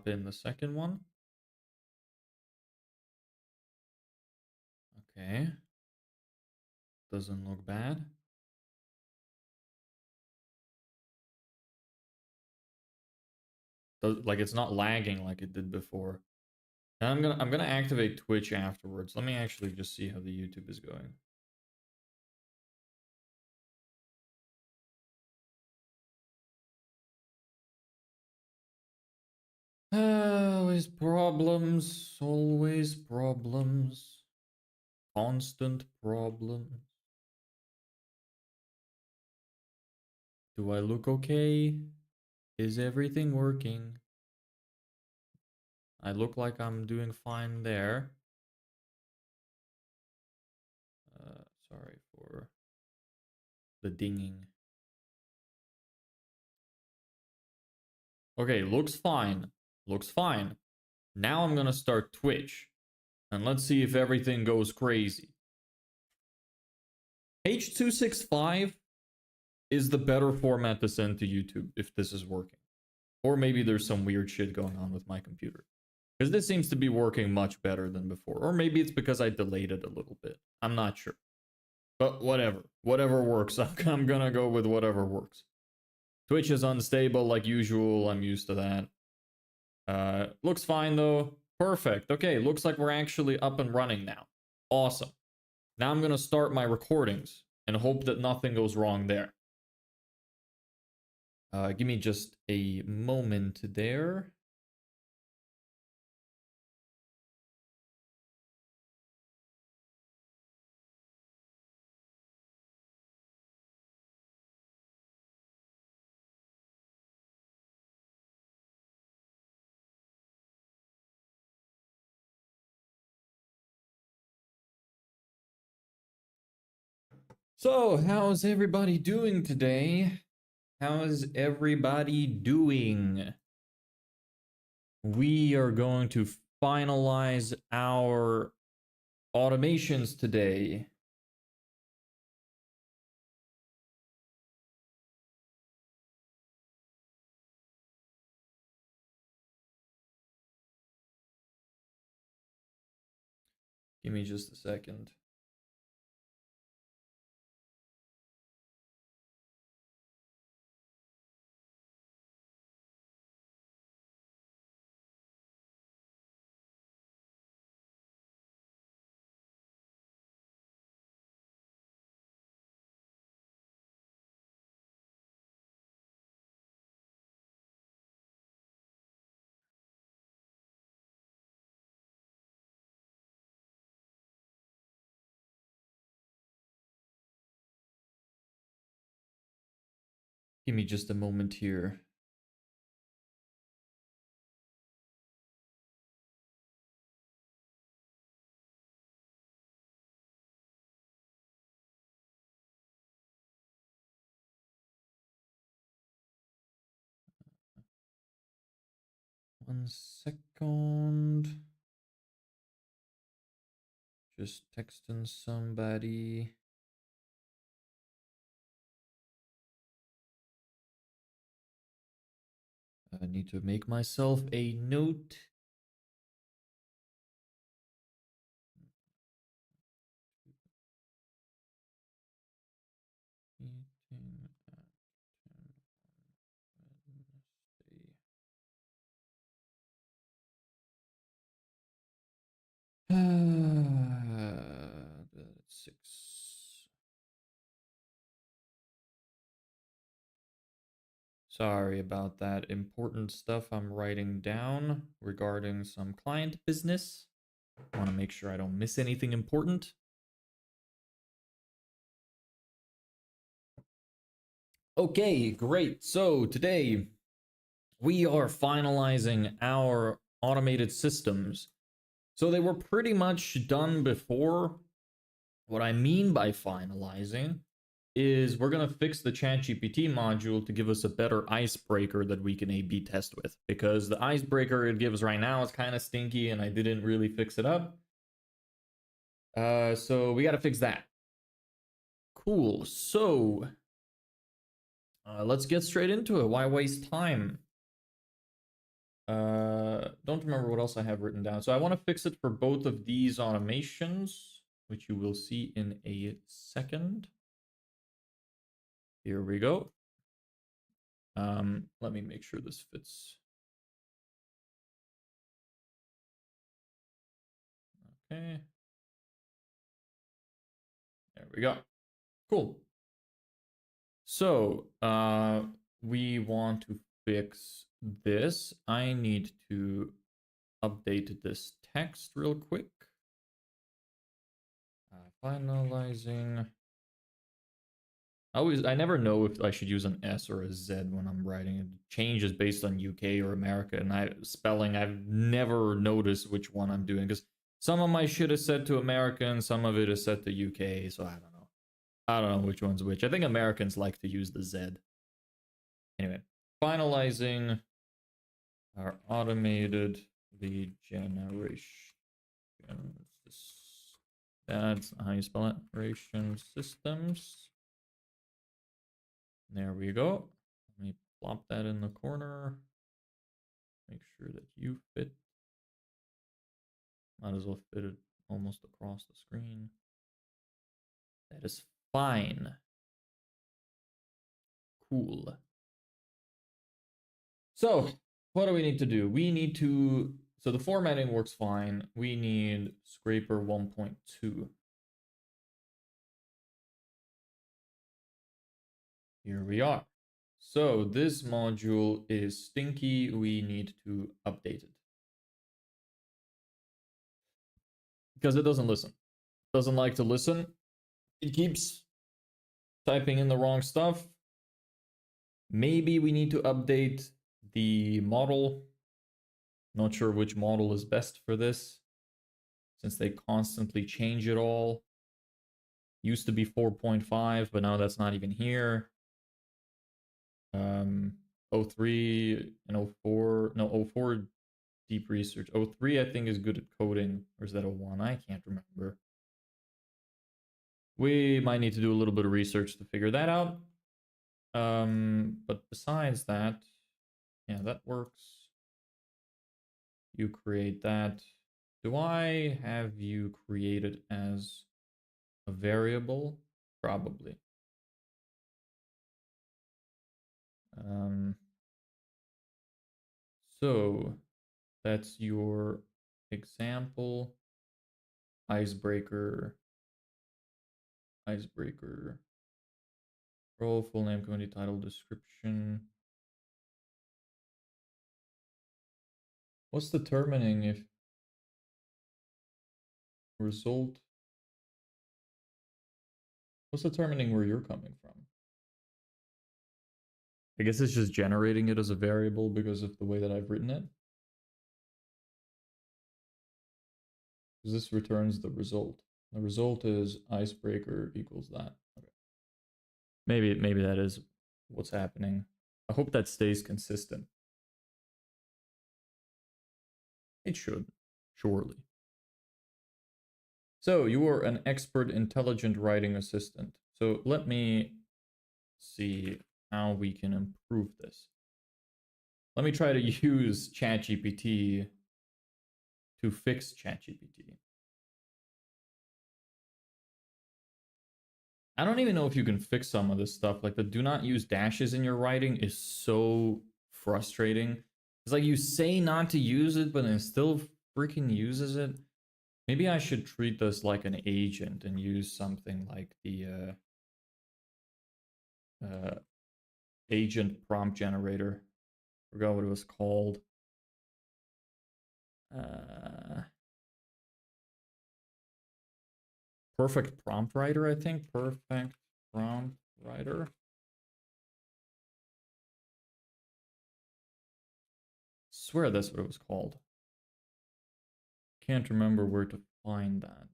in the second one. Okay. Doesn't look bad. Like it's not lagging like it did before. And I'm gonna activate Twitch afterwards. Let me actually just see how the YouTube is going. Always problems, always problems, constant problems. Do I look okay? Is everything working? I look like I'm doing fine there. Sorry for the dinging. Okay, looks fine. Looks fine. Now I'm gonna start Twitch. And let's see if everything goes crazy. H265 is the better format to send to YouTube if this is working. Or maybe there's some weird shit going on with my computer. Because this seems to be working much better than before. Or maybe it's because I delayed it a little bit. I'm not sure. But whatever. Whatever works. I'm gonna go with whatever works. Twitch is unstable like usual. I'm used to that. Looks fine though. Perfect. Okay, looks like we're actually up and running now. Awesome. Now I'm gonna start my recordings and hope that nothing goes wrong there. Give me just a moment there. So, how's everybody doing today? How's everybody doing? We are going to finalize our automations today. Give me just a second. Give me just a moment here. One second. Just texting somebody. I need to make myself a note. Meeting at 10 Wednesday. 6. Sorry about that. Important stuff I'm writing down regarding some client business. I want to make sure I don't miss anything important. Okay, great. So today we are finalizing our automated systems. So they were pretty much done before. What I mean by finalizing is we're going to fix the ChatGPT module to give us a better icebreaker that we can A/B test with. Because the icebreaker it gives right now is kind of stinky and I didn't really fix it up. So we got to fix that. Cool. So let's get straight into it. Why waste time? don't remember what else I have written down. So I want to fix it for both of these automations, which you will see in a second. Here we go. Let me make sure this fits. Okay. There we go. Cool. So, we want to fix this. I need to update this text real quick. Finalizing. I never know if I should use an S or a Z when I'm writing. It changes based on UK or America, and I've never noticed which one I'm doing, because some of my shit is set to American, some of it is set to UK, so I don't know. I don't know which one's which. I think Americans like to use the Z. Anyway, finalizing our automated lead generation. That's how you spell it. Generation systems. There we go. Let me plop that in the corner. Make sure that you fit. Might as well fit it almost across the screen. That is fine. Cool. So, what do we need to do? We need to, so the formatting works fine. We need scraper 1.2. Here we are. So this module is stinky. We need to update it. Because it doesn't listen. It doesn't like to listen. It keeps typing in the wrong stuff. Maybe we need to update the model. Not sure which model is best for this, since they constantly change it all. Used to be 4.5, but now that's not even here. 03 and 04, no, 04 deep research. 03 I think is good at coding, or is that 01? I can't remember. We might need to do a little bit of research to figure that out. But besides that, yeah, that works. You create that. Do I have you created as a variable? Probably. So that's your example. Icebreaker. Role, full name, community title, description. What's determining if result? What's determining where you're coming from? I guess it's just generating it as a variable because of the way that I've written it. Because this returns the result. The result is icebreaker equals that. Okay. Maybe that is what's happening. I hope that stays consistent. It should, surely. So you are an expert intelligent writing assistant. So let me see how we can improve this. Let me try to use ChatGPT to fix ChatGPT. I don't even know if you can fix some of this stuff. Like the do not use dashes in your writing is so frustrating. It's like you say not to use it, but it still freaking uses it. Maybe I should treat this like an agent and use something like the agent prompt generator. Forgot what it was called. Perfect prompt writer, I think. Perfect prompt writer. Swear that's what it was called. Can't remember where to find that.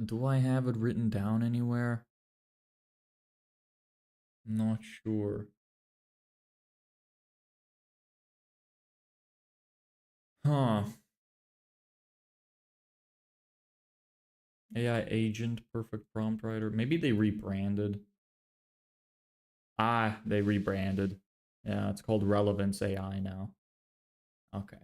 Do I have it written down anywhere? Not sure. Huh. AI agent, perfect prompt writer. Maybe they rebranded. Ah, they rebranded. Yeah, it's called Relevance AI now. Okay.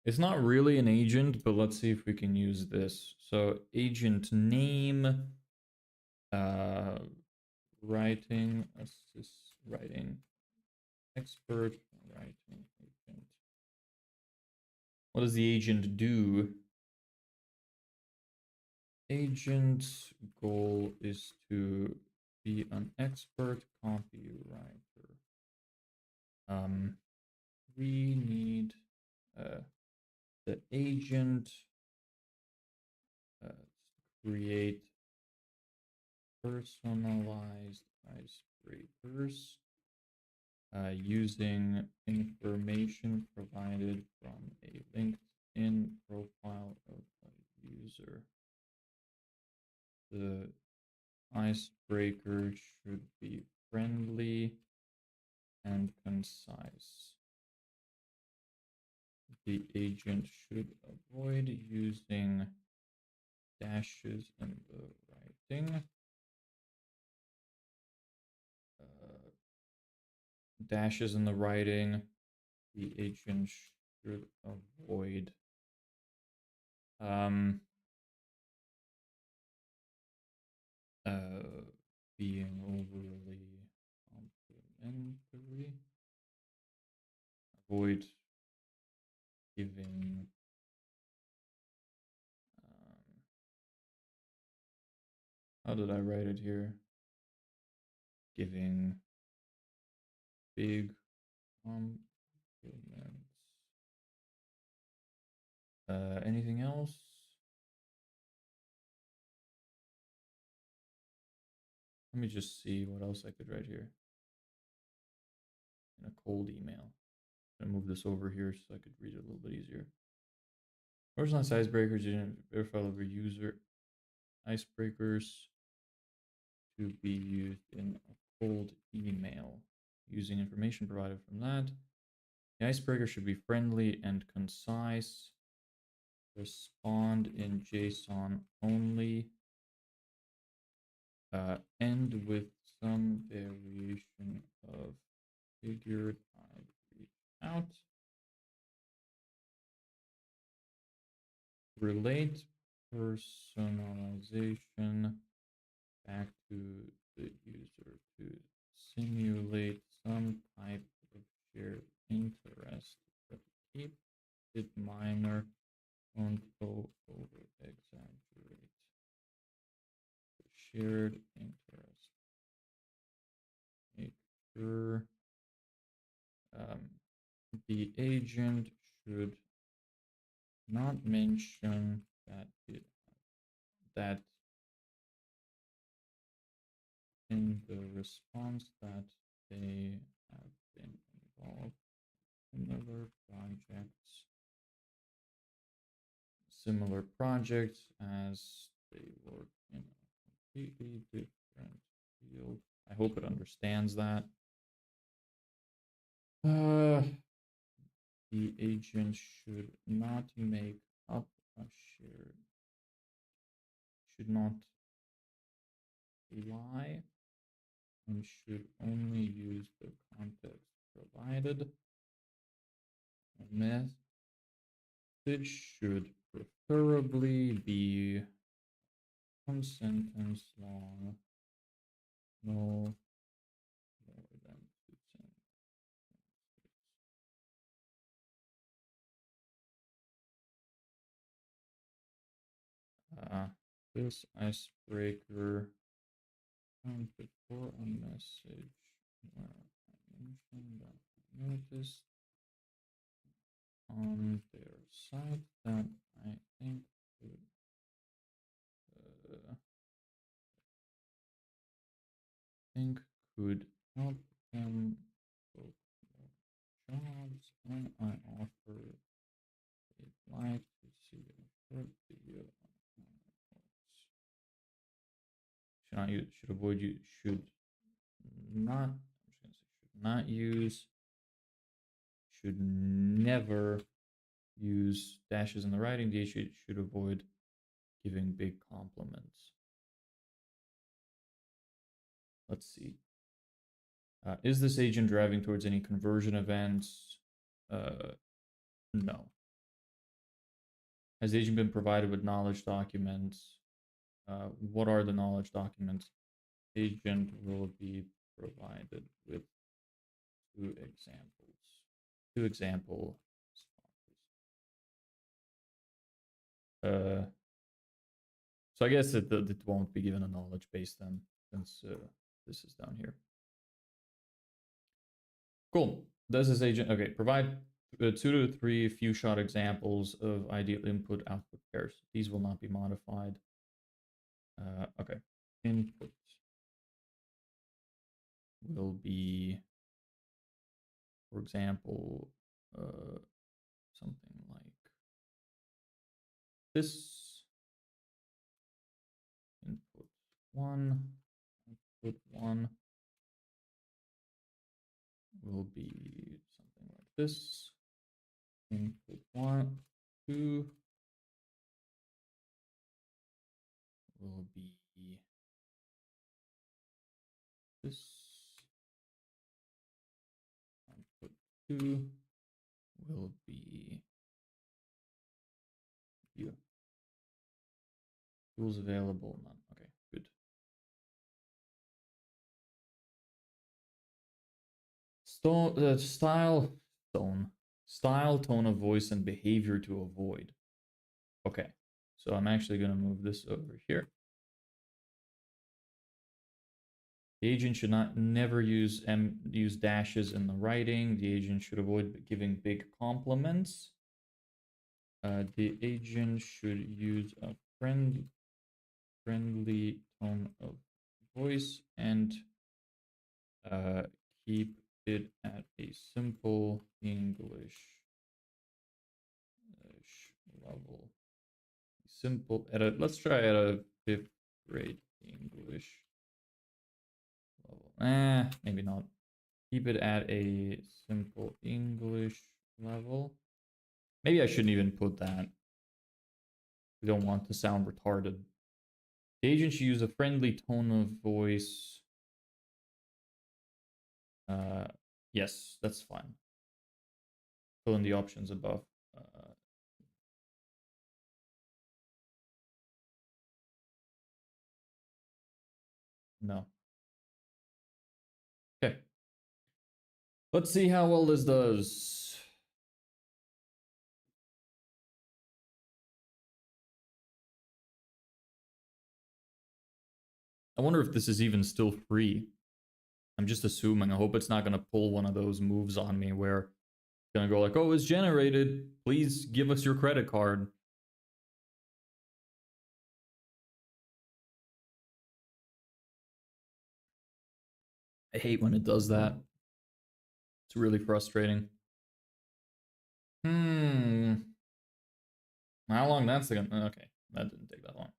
It's not really an agent, but let's see if we can use this. So agent name, uh, writing assist, writing expert, writing agent. What does the agent do? Agent's goal is to be an expert copywriter. We need the agent create personalized icebreakers using information provided from a LinkedIn profile of a user. The icebreaker should be friendly and concise. The agent should avoid using dashes in the writing. Dashes in the writing. The agent should avoid being overly complimentary. Avoid giving how did I write it here? Giving big compliments. Anything else? Let me just see what else I could write here. In a cold email. I'm gonna move this over here so I could read it a little bit easier. Personalized icebreakers, you didn't verify over user icebreakers to be used in a cold email using information provided from that. The icebreaker should be friendly and concise. Respond in JSON only. End with some variation of figured I'd reach out. Relate personalization back to the user to simulate some type of shared interest, but keep it minor, don't go over exaggerate. Shared interest. Make sure the agent should not mention that in the response that they have been involved in similar projects as they work in a completely different field. I hope it understands that. The agent should not make up a shared, should not lie, and should only use the context provided. A message should preferably be one sentence long, no more than 2 sentences. This icebreaker counted for a message where I mentioned that I noticed on their site that I think could help them book more jobs, and I offer a like to see a short video on how it works. Should not use, should avoid you, should not, I'm just gonna say should not use, should never use dashes in the writing. The should avoid giving big compliments. Let's see. Is this agent driving towards any conversion events? No. Has the agent been provided with knowledge documents? What are the knowledge documents? Agent will be provided with two examples. Two example responses. So I guess it won't be given a knowledge base then, since this is down here. Cool. Does this agent, okay, provide 2 to 3 few shot examples of ideal input output pairs. These will not be modified. Okay. Input will be, for example, something like this. Input 1, output 1 will be something like this. Input 1, 2 will be this. Output 2 will be you. Tools available, none. Okay, good. Style, tone of voice, and behavior to avoid. Okay, so I'm actually going to move this over here. The agent should never use dashes in the writing. The agent should avoid giving big compliments. The agent should use a friendly tone of voice and keep it at a simple English level. Simple at a, let's try at a 5th grade English level. Maybe not. Keep it at a simple English level. Maybe I shouldn't even put that. We don't want to sound retarded. The agent should use a friendly tone of voice. Yes, that's fine. Fill in the options above. No. Okay. Let's see how well this does. I wonder if this is even still free. I'm just assuming. I hope it's not going to pull one of those moves on me where it's going to go like, oh, it's generated. Please give us your credit card. I hate when it does that. It's really frustrating. How long that's going to... Okay, that didn't take that long.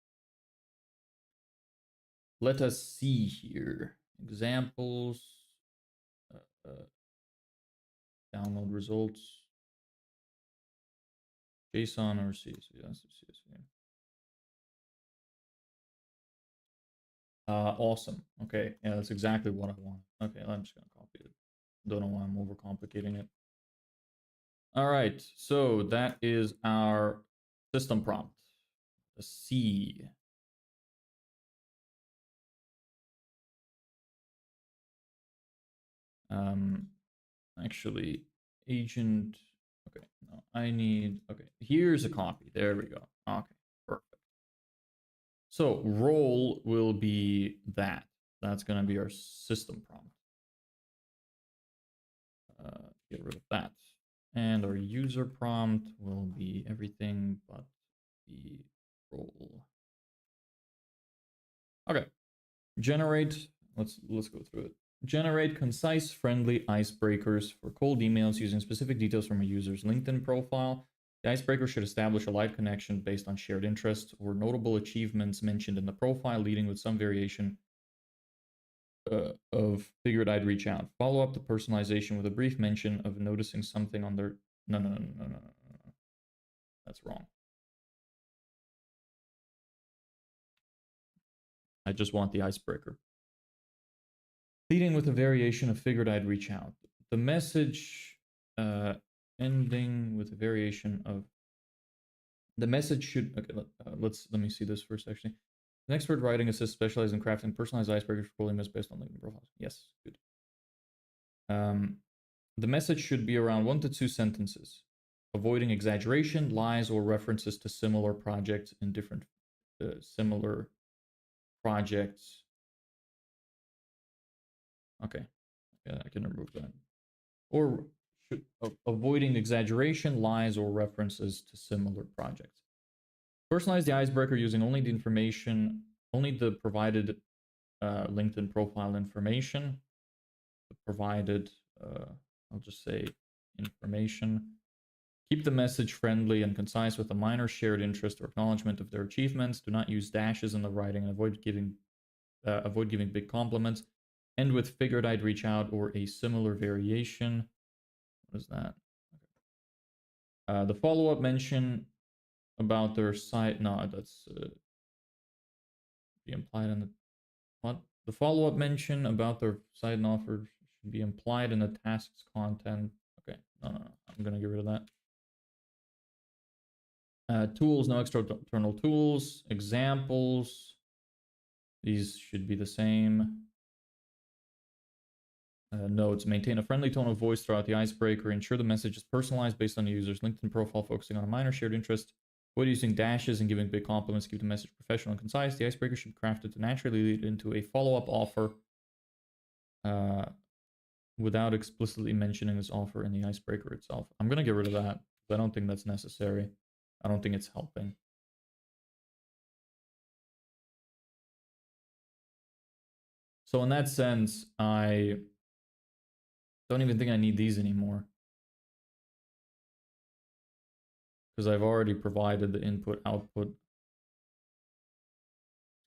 Let us see here. Examples. Download results. JSON or CSV. That's CSV. Awesome. Okay, yeah, that's exactly what I want. Okay, I'm just gonna copy it. Don't know why I'm overcomplicating it. All right, so that is our system prompt. Let's see. Actually, agent. Okay, no, I need. Okay, here's a copy. There we go. Okay, perfect. So role will be that. That's gonna be our system prompt. Get rid of that. And our user prompt will be everything but the role. Okay. Generate, let's go through it. Generate concise, friendly icebreakers for cold emails using specific details from a user's LinkedIn profile. The icebreaker should establish a live connection based on shared interests or notable achievements mentioned in the profile, leading with some variation of figured I'd reach out. Follow up the personalization with a brief mention of noticing something on their... No. That's wrong. I just want the icebreaker. Leading with a variation of figured I'd reach out. The message ending with a variation of the message should. Okay, let me see this first. Actually, an expert writing assist specialized in crafting personalized icebreakers for bullying based on LinkedIn profiles. Yes, good. The message should be around 1 to 2 sentences, avoiding exaggeration, lies, or references to similar projects in different similar projects. Okay, yeah, I can remove that. Or avoiding exaggeration, lies, or references to similar projects. Personalize the icebreaker using only the provided LinkedIn profile information. The provided, I'll just say information. Keep the message friendly and concise with a minor shared interest or acknowledgement of their achievements. Do not use dashes in the writing and avoid giving big compliments. End with figured I'd reach out or a similar variation. What is that? Okay. The follow-up mention about their site. No, that's be implied in the what? The follow-up mention about their site and offer should be implied in the task's content. Okay, no. I'm gonna get rid of that. Tools, no external tools. Examples. These should be the same. Notes, maintain a friendly tone of voice throughout the icebreaker. Ensure the message is personalized based on the user's LinkedIn profile, focusing on a minor shared interest. Avoid using dashes and giving big compliments. Keep the message professional and concise. The icebreaker should be crafted to naturally lead into a follow-up offer without explicitly mentioning this offer in the icebreaker itself. I'm going to get rid of that. I don't think that's necessary. I don't think it's helping. So in that sense, I don't even think I need these anymore, because I've already provided the input output.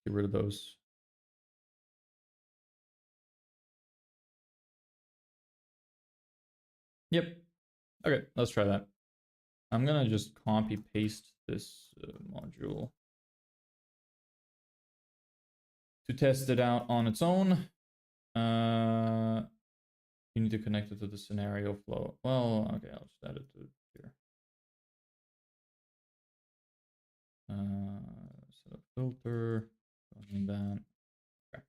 Get rid of those. Yep. Okay, let's try that. I'm gonna just copy paste this module to test it out on its own. You need to connect it to the scenario flow. Well, okay, I'll just add it to here. Set up filter, that. Okay.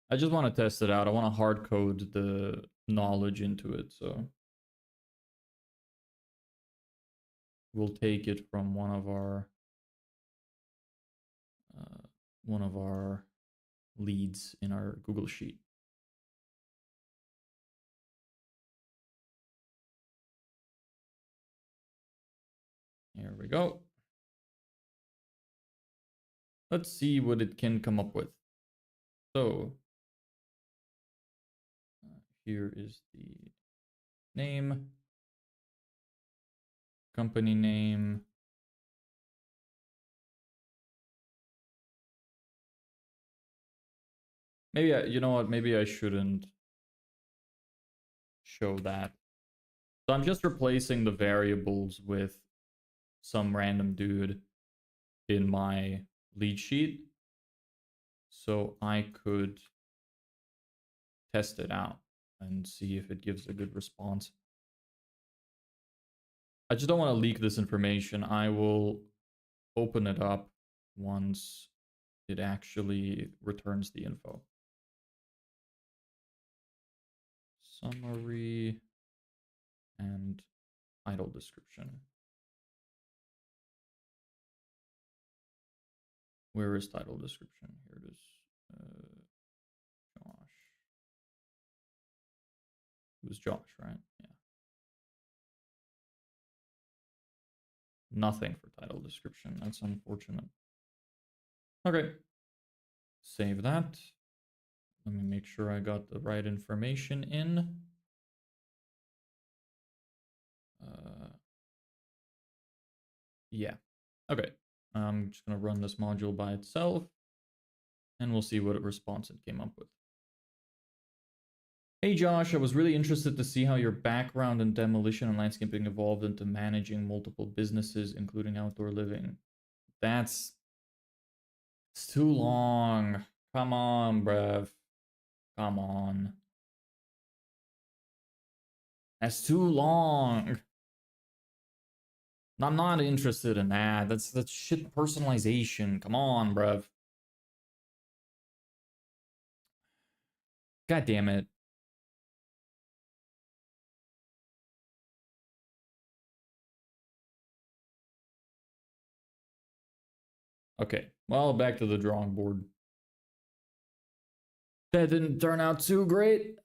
I just want to test it out. I want to hard code the knowledge into it, so we'll take it from one of our leads in our Google Sheet. Here we go. Let's see what it can come up with. So here is the name, company name, maybe you know what, maybe I shouldn't show that. So I'm just replacing the variables with some random dude in my lead sheet, so I could test it out and see if it gives a good response. I just don't want to leak this information. I will open it up once it actually returns the info. Summary and title description. Where is title description? Here it is. Josh. It was Josh, right? Yeah. Nothing for title description. That's unfortunate. Okay. Save that. Let me make sure I got the right information in. Yeah. Okay. I'm just going to run this module by itself, and we'll see what response it came up with. Hey Josh, I was really interested to see how your background in demolition and landscaping evolved into managing multiple businesses, including outdoor living. It's too long. Come on, bruv. Come on. That's too long. I'm not interested in that. That's shit personalization. Come on, bruv. God damn it. Okay, well, back to the drawing board. That didn't turn out too great.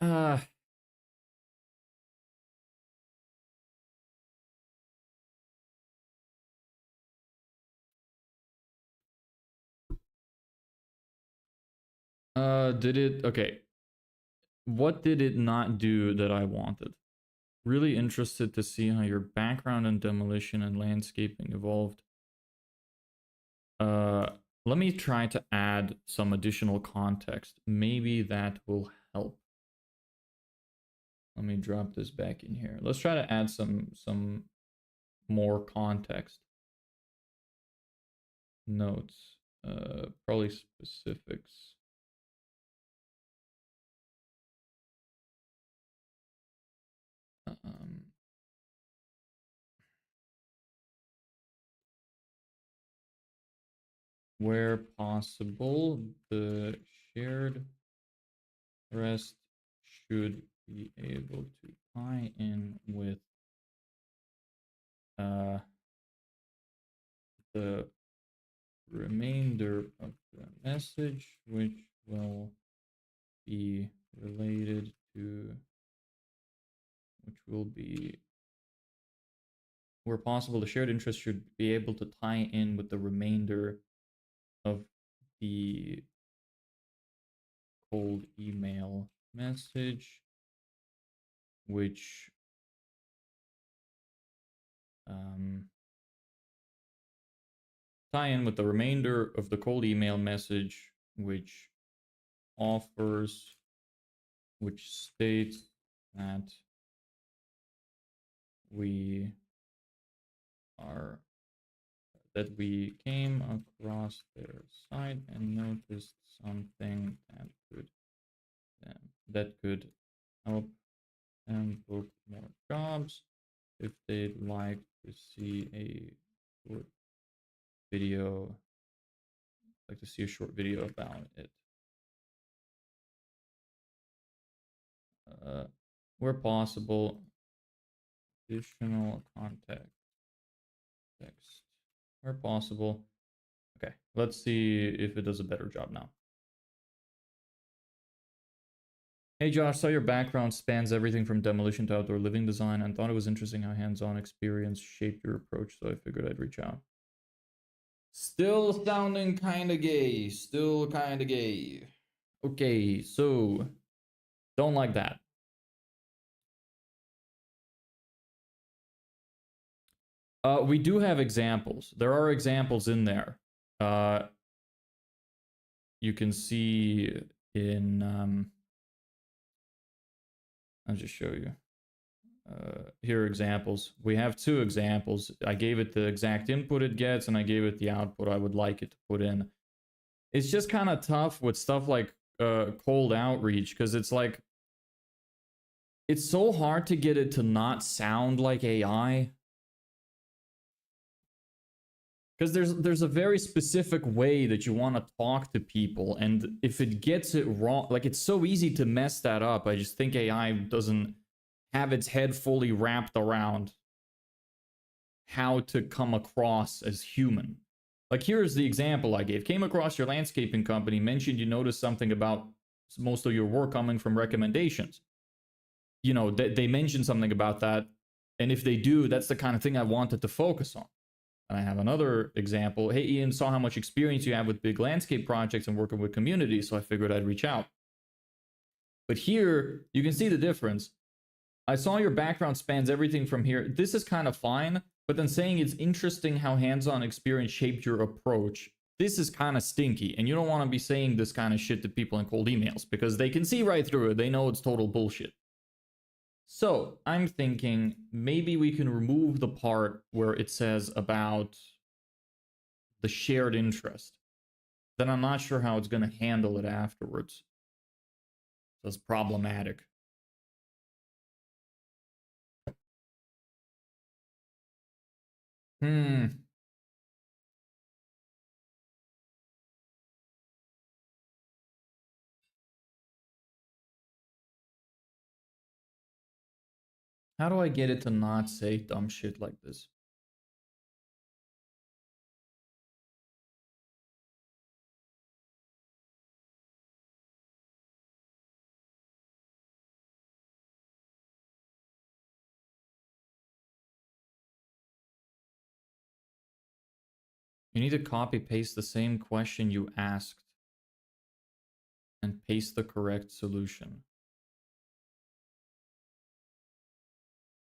Did it? Okay. What did it not do that I wanted? Really interested to see how your background in demolition and landscaping evolved. Let me try to add some additional context. Maybe that will help. Let me drop this back in here. Let's try to add some more context. Notes. Probably specifics. Where possible, the shared rest should be able to tie in with the remainder of the message, which will be related to, where possible, the shared interest should be able to tie in with the remainder of the cold email message, which tie in with the remainder of the cold email message, which states that we came across their site and noticed something that could help them book more jobs. If they'd like to see a short video, about it. Where possible, additional context. Text. Where possible. Okay, let's see if it does a better job now. Hey Josh, saw your background spans everything from demolition to outdoor living design and thought it was interesting how hands-on experience shaped your approach, so I figured I'd reach out. Still sounding kinda gay. Still kinda gay. Okay, so don't like that. We do have examples. There are examples in there. You can see in I'll just show you. Here are examples. We have two examples. I gave it the exact input it gets, and I gave it the output I would like it to put in. It's just kind of tough with stuff like cold outreach, because it's like, it's so hard to get it to not sound like AI. Because there's a very specific way that you want to talk to people, and if it gets it wrong, like, it's so easy to mess that up. I just think AI doesn't have its head fully wrapped around how to come across as human. Like, here's the example I gave. Came across your landscaping company, mentioned you noticed something about most of your work coming from recommendations. You know, they mentioned something about that, and if they do, that's the kind of thing I wanted to focus on. And I have another example. Hey, Ian, saw how much experience you have with big landscape projects and working with communities, so I figured I'd reach out. But here, you can see the difference. I saw your background spans everything from here. This is kind of fine, but then saying it's interesting how hands-on experience shaped your approach, this is kind of stinky. And you don't want to be saying this kind of shit to people in cold emails, because they can see right through it. They know it's total bullshit. So I'm thinking maybe we can remove the part where it says about the shared interest. Then I'm not sure how it's going to handle it afterwards. That's problematic. Hmm. How do I get it to not say dumb shit like this? You need to copy paste the same question you asked and paste the correct solution.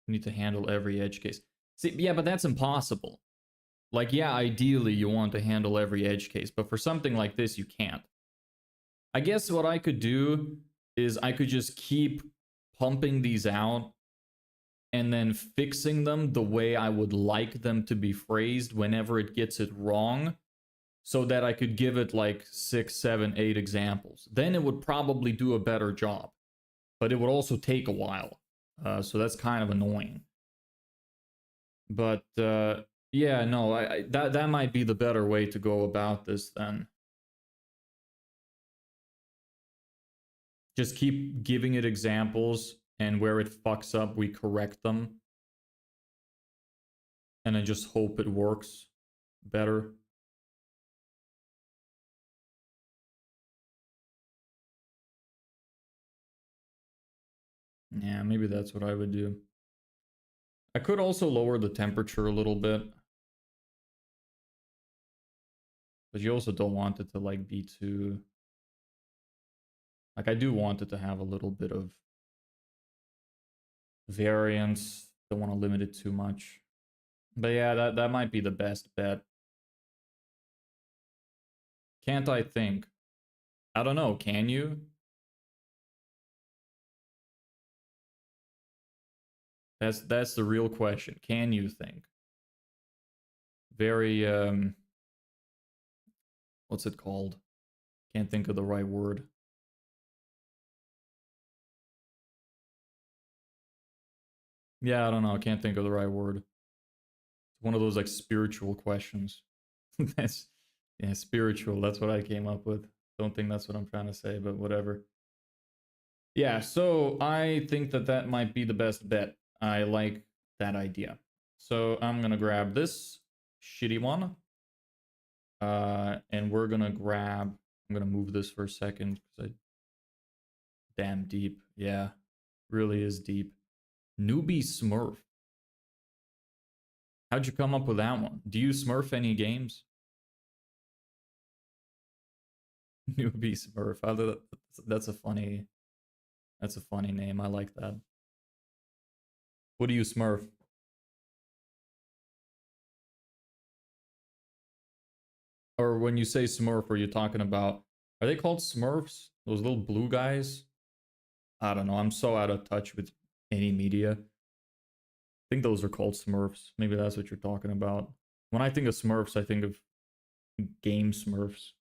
You need to handle every edge case. See, yeah, but that's impossible. Like, yeah, ideally you want to handle every edge case, but for something like this, you can't. I guess what I could do is I could just keep pumping these out and then fixing them the way I would like them to be phrased whenever it gets it wrong, so that I could give it like 6, 7, 8 examples. Then it would probably do a better job, but it would also take a while. So that's kind of annoying. But yeah, no, that might be the better way to go about this then. Just keep giving it examples, and where it fucks up, we correct them. And then just hope it works better. Yeah, maybe that's what I would do. I could also lower the temperature a little bit. But you also don't want it to like be too... Like, I do want it to have a little bit of variance. Don't want to limit it too much. But yeah, that might be the best bet. Can't I think? I don't know, can you? That's the real question. Can you think? Very what's it called? Can't think of the right word. Yeah, I don't know. I can't think of the right word. It's one of those like spiritual questions. That's yeah, spiritual. That's what I came up with. Don't think that's what I'm trying to say, but whatever. Yeah, so I think that that might be the best bet. I like that idea. So I'm gonna grab this shitty one. And we're gonna grab, I'm gonna move this for a second because I damn deep. Yeah, really is deep. Newbie Smurf. How'd you come up with that one? Do you Smurf any games? Newbie Smurf. That's a funny, that's a funny name. I like that. What do you Smurf? Or when you say Smurf, are you talking about, are they called Smurfs? Those little blue guys? I don't know. I'm so out of touch with any media. I think those are called Smurfs. Maybe that's what you're talking about. When I think of Smurfs, I think of game Smurfs.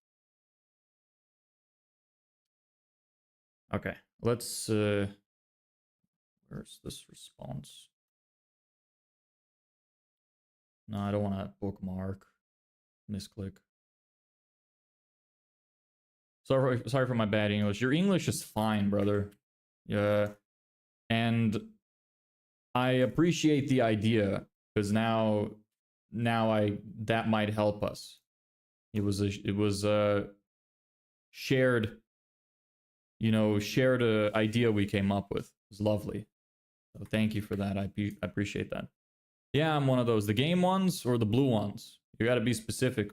Okay, let's where's this response? No, I don't want to bookmark. Misclick. Sorry for my bad English. Your English is fine, brother. Yeah. And I appreciate the idea, because now I that might help us. It was a shared, shared idea we came up with. It was lovely. So thank you for that. I appreciate that. Yeah, I'm one of those. The game ones or the blue ones? You got to be specific.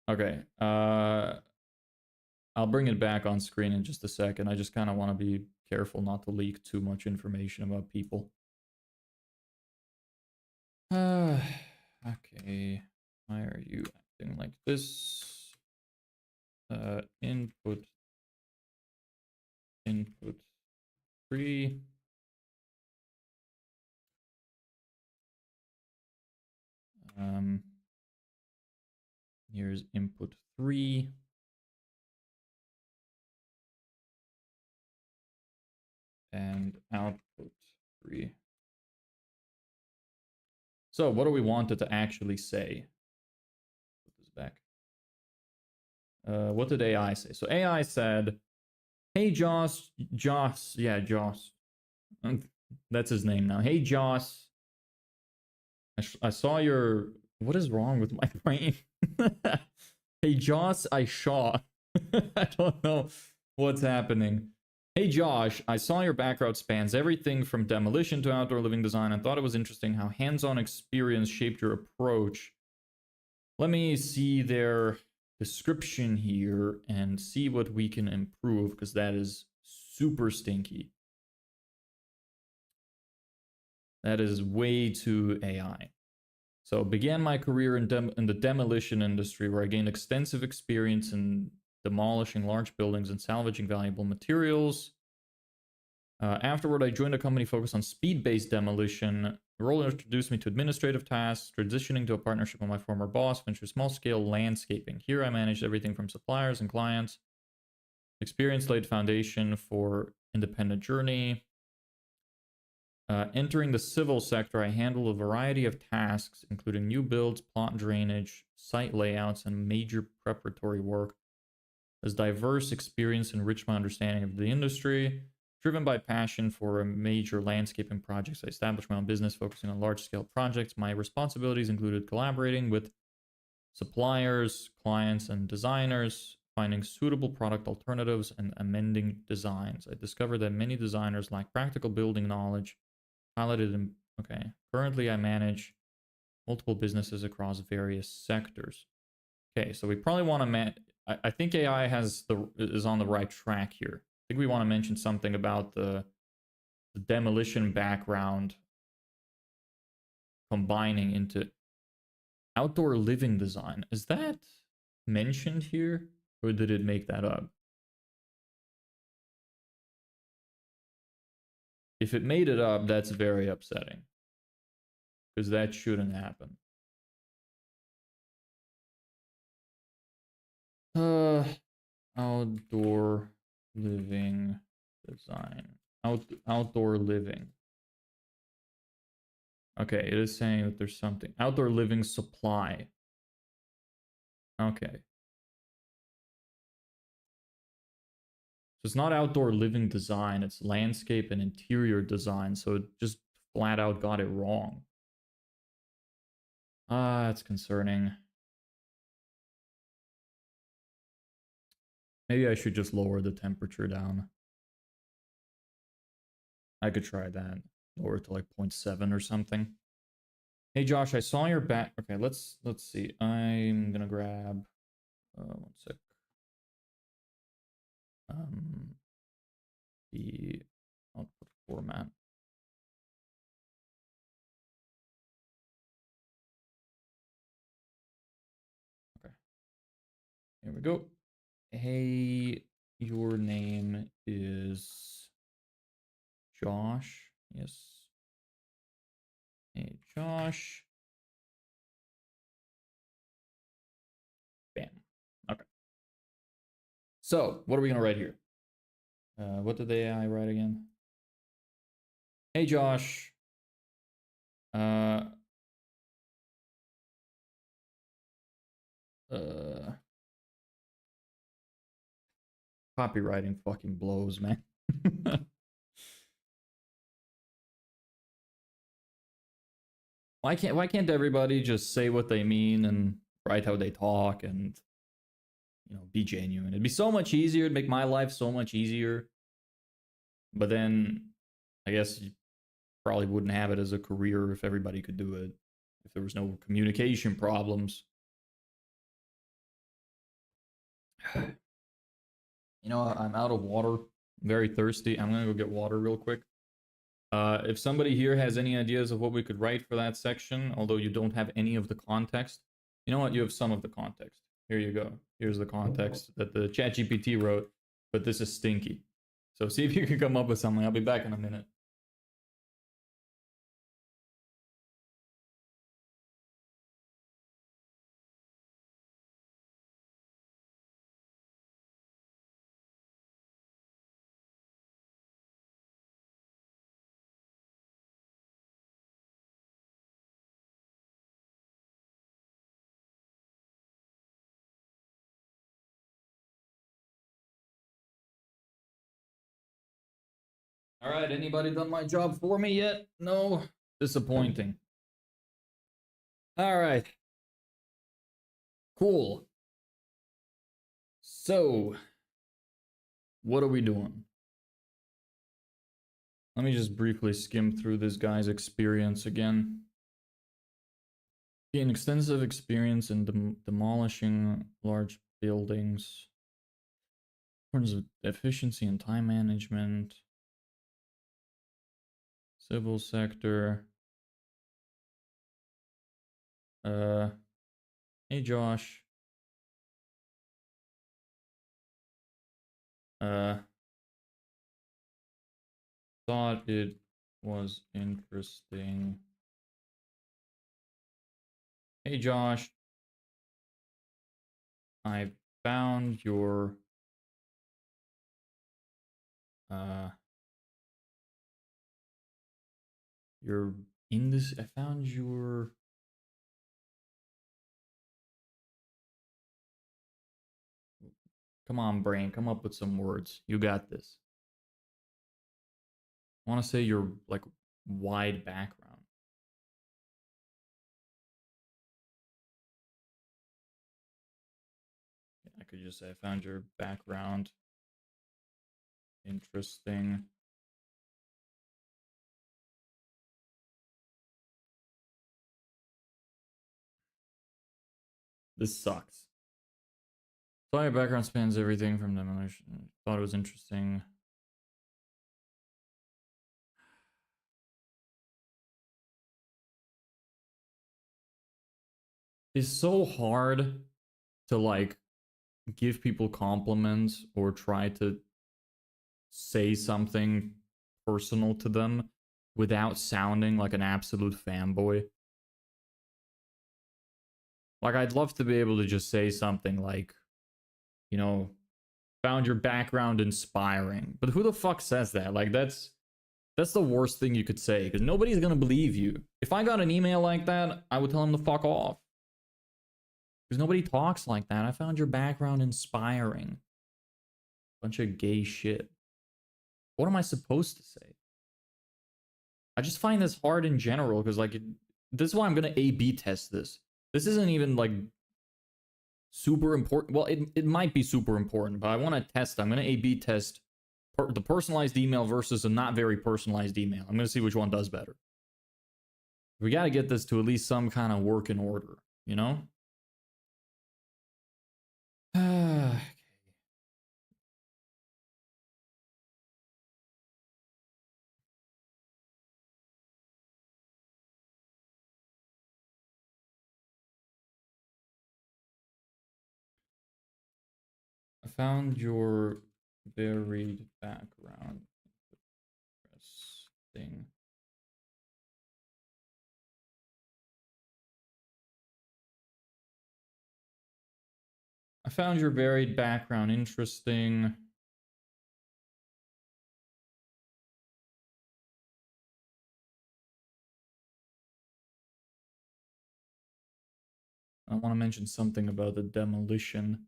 Okay. I'll bring it back on screen in just a second. I just kind of want to be careful not to leak too much information about people. Okay. Why are you acting like this? Input 3. Here's input 3. and output 3. So what do we want it to actually say? Put this back. What did AI say? So AI said, hey Josh, yeah, Josh. That's his name now. Hey Josh, I saw your, what is wrong with my brain? Hey Josh, I saw. I don't know what's happening. Hey Josh, I saw your background spans everything from demolition to outdoor living design and thought it was interesting how hands-on experience shaped your approach. Let me see their description here and see what we can improve, because that is super stinky. That is way too AI. So began my career in the demolition industry, where I gained extensive experience in demolishing large buildings and salvaging valuable materials. Afterward, I joined a company focused on speed-based demolition. The role introduced me to administrative tasks, transitioning to a partnership with my former boss, ventured small-scale landscaping. Here I managed everything from suppliers and clients. Experience laid foundation for independent journey. Entering the civil sector, I handled a variety of tasks, including new builds, plot drainage, site layouts, and major preparatory work. This diverse experience enriched my understanding of the industry. Driven by passion for major landscaping projects, I established my own business focusing on large-scale projects. My responsibilities included collaborating with suppliers, clients, and designers, finding suitable product alternatives, and amending designs. I discovered that many designers lack practical building knowledge. Piloted in, okay. Currently, I manage multiple businesses across various sectors. Okay, so we probably want to I think AI is on the right track here. I think we want to mention something about the demolition background combining into outdoor living design. Is that mentioned here, or did it make that up? If it made it up, that's very upsetting, because that shouldn't happen. Outdoor living design. Outdoor living. Okay, it is saying that there's something. Outdoor living supply. Okay. So it's not outdoor living design, it's landscape and interior design. So it just flat out got it wrong. It's concerning. Maybe I should just lower the temperature down. I could try that. Lower it to like 0.7 or something. Hey Josh, I saw your back. Okay, let's see. I'm gonna grab 1 sec. The output format. Okay. Here we go. Hey, your name is Josh. Yes. Hey, Josh. Bam. Okay. So, what are we going to write here? What did the AI write again? Hey, Josh. Copywriting fucking blows, man. Why can't everybody just say what they mean and write how they talk and, you know, be genuine? It'd be so much easier. It'd make my life so much easier. But then I guess you probably wouldn't have it as a career if everybody could do it, if there was no communication problems. You know, I'm out of water. I'm very thirsty. I'm gonna go get water real quick. If somebody here has any ideas of what we could write for that section, although you don't have any of the context, you know what? You have some of the context. Here you go. Here's the context that the ChatGPT wrote, but this is stinky. So see if you can come up with something. I'll be back in a minute. All right, anybody done my job for me yet? No? Disappointing. All right. Cool. So, what are we doing? Let me just briefly skim through this guy's experience again. Gain extensive experience in demolishing large buildings. In terms of efficiency and time management. Civil sector. Hey Josh. Thought it was interesting. Hey Josh. I found your I found your come on brain, come up with some words. You got this. I want to say your like wide background. I could just say I found your background interesting. This sucks. So your background spans everything from demolition. Thought it was interesting. It's so hard to like give people compliments or try to say something personal to them without sounding like an absolute fanboy. Like, I'd love to be able to just say something like, you know, found your background inspiring. But who the fuck says that? Like, that's the worst thing you could say, because nobody's gonna believe you. If I got an email like that, I would tell him to fuck off. Because nobody talks like that. I found your background inspiring. Bunch of gay shit. What am I supposed to say? I just find this hard in general, because, like, this is why I'm gonna A/B test this. This isn't even, like, super important. Well, it might be super important, but I want to test. I'm going to A/B test the personalized email versus a not very personalized email. I'm going to see which one does better. We got to get this to at least some kind of work in order, you know? Okay. I found your varied background interesting. I found your varied background interesting. I want to mention something about the demolition.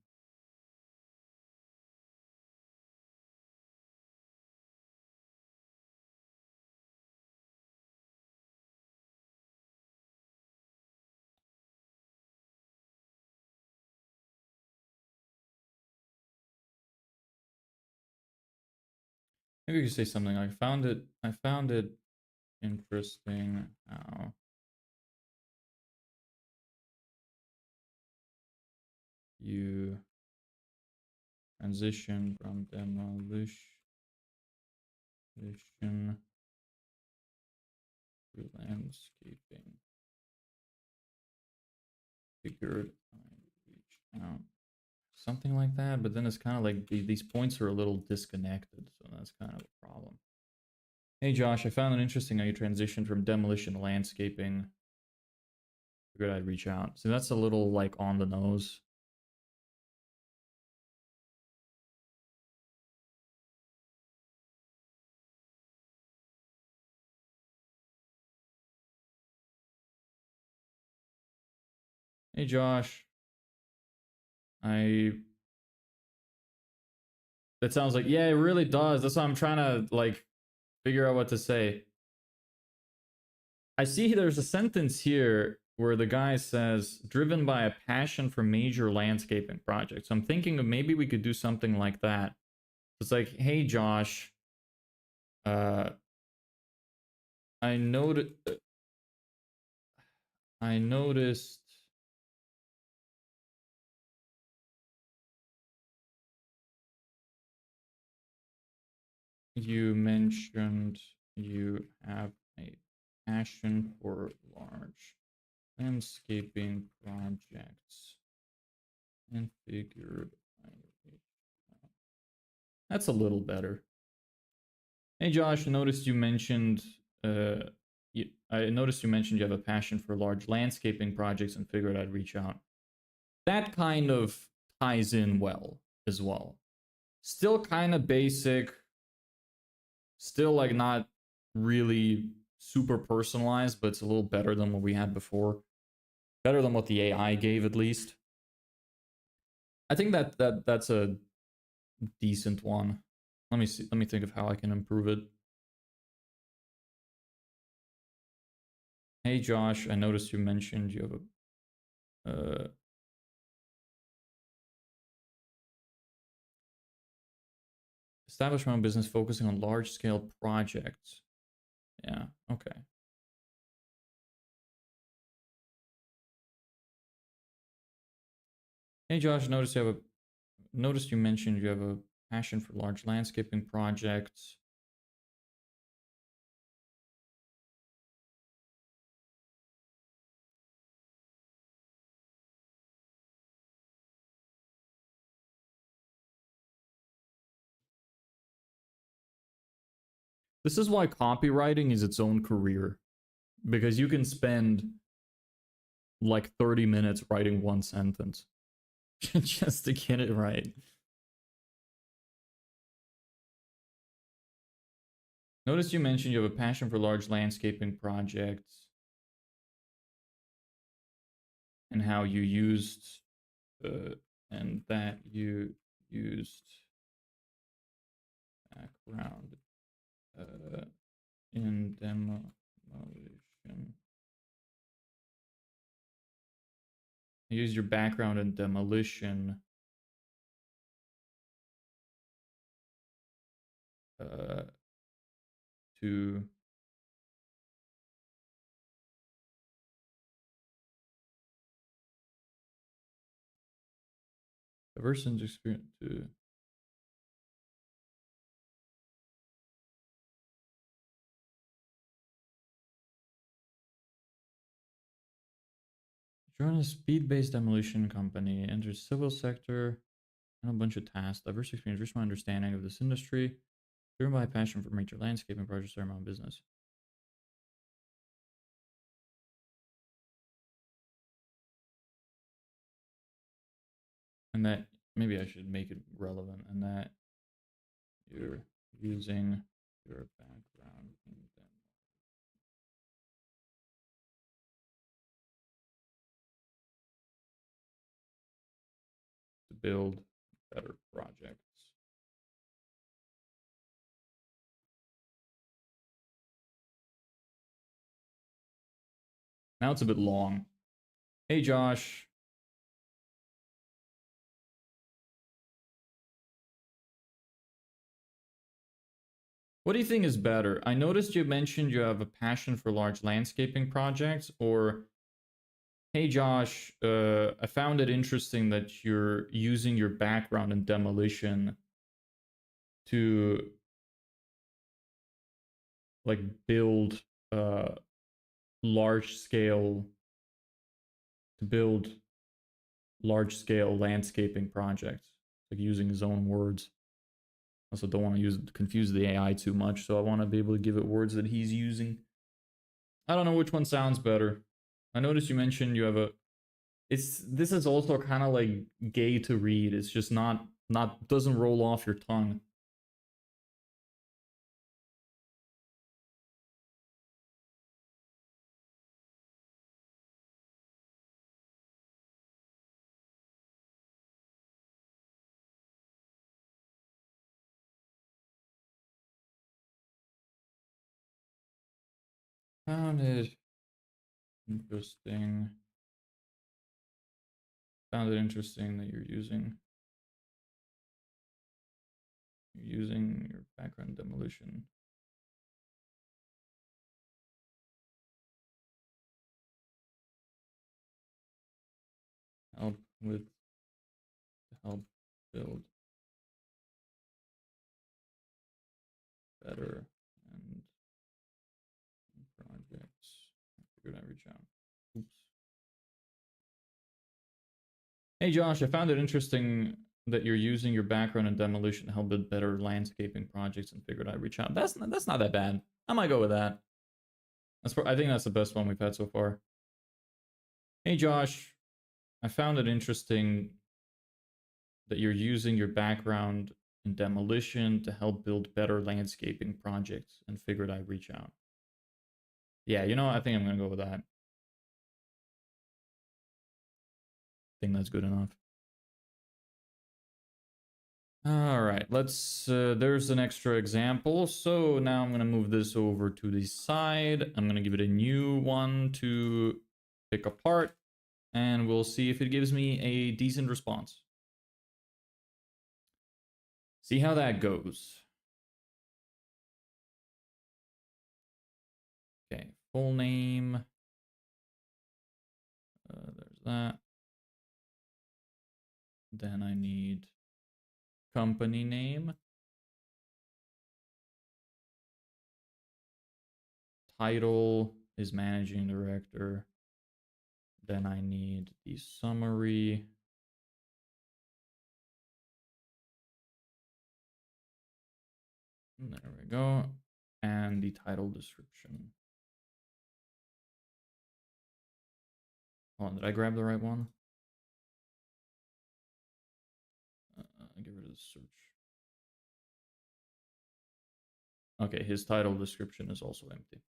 Maybe you could say something like, I found it interesting how you transition from demolition to landscaping. Figured I'd reach out. Something like that, but then it's kind of like these points are a little disconnected, so that's kind of a problem. Hey Josh, I found it interesting how you transitioned from demolition to landscaping. Figured I'd reach out. So that's a little like on the nose. Hey Josh, that sounds like, yeah, it really does. That's why I'm trying to like figure out what to say. I see there's a sentence here where the guy says, driven by a passion for major landscaping projects. I'm thinking of maybe we could do something like that. It's like, hey, Josh, uh, I noted, I noticed you mentioned you have a passion for large landscaping projects and figured I would. That's a little better. Hey Josh, I noticed you mentioned I noticed you mentioned you have a passion for large landscaping projects and figured I'd reach out. That kind of ties in well as well. Still kind of basic, still like not really super personalized, but it's a little better than what we had before. Better than what the AI gave at least. I think that's a decent one. Let me see. Let me think of how I can improve it. Hey Josh, I noticed you mentioned you have a establish my own business focusing on large scale projects. Yeah, okay. Hey Josh, noticed you mentioned you have a passion for large landscaping projects. This is why copywriting is its own career, because you can spend like 30 minutes writing one sentence just to get it right. Notice you mentioned you have a passion for large landscaping projects and how you used and that you used background in demolition. Use your background in demolition to a person's experience to join a speed-based demolition company, enter civil sector, and a bunch of tasks, diverse experience, rich my understanding of this industry, driven by a passion for major landscaping projects or my own business. And that maybe I should make it relevant, and that you're using your background in them to build better projects. Now it's a bit long. Hey Josh, what do you think is better? I noticed you mentioned you have a passion for large landscaping projects, or hey Josh, I found it interesting that you're using your background in demolition to like build large scale to build large scale landscaping projects, like using his own words. Also don't want to confuse the AI too much, so I want to be able to give it words that he's using. I don't know which one sounds better. I noticed you mentioned you have a this is also kind of like gay to read. It's just not doesn't roll off your tongue. Found it interesting. Found it interesting that you're using your background demolition. Help build better and projects. I figured I'd reach out. Oops. Hey Josh, I found it interesting that you're using your background in demolition to help build better landscaping projects and figured I'd reach out. That's not that bad. I might go with that. I think that's the best one we've had so far. Hey Josh, I found it interesting that you're using your background in demolition to help build better landscaping projects and figured I'd reach out. Yeah, you know, I think I'm gonna go with that. I think that's good enough. All right, let's, there's an extra example. So now I'm gonna move this over to the side. I'm gonna give it a new one to pick apart and we'll see if it gives me a decent response. See how that goes. Okay, full name. There's that. Then I need company name. Title is managing director. Then I need the summary. There we go. And the title description. Hold on, did I grab the right one? Get rid of the search. Okay, his title description is also empty.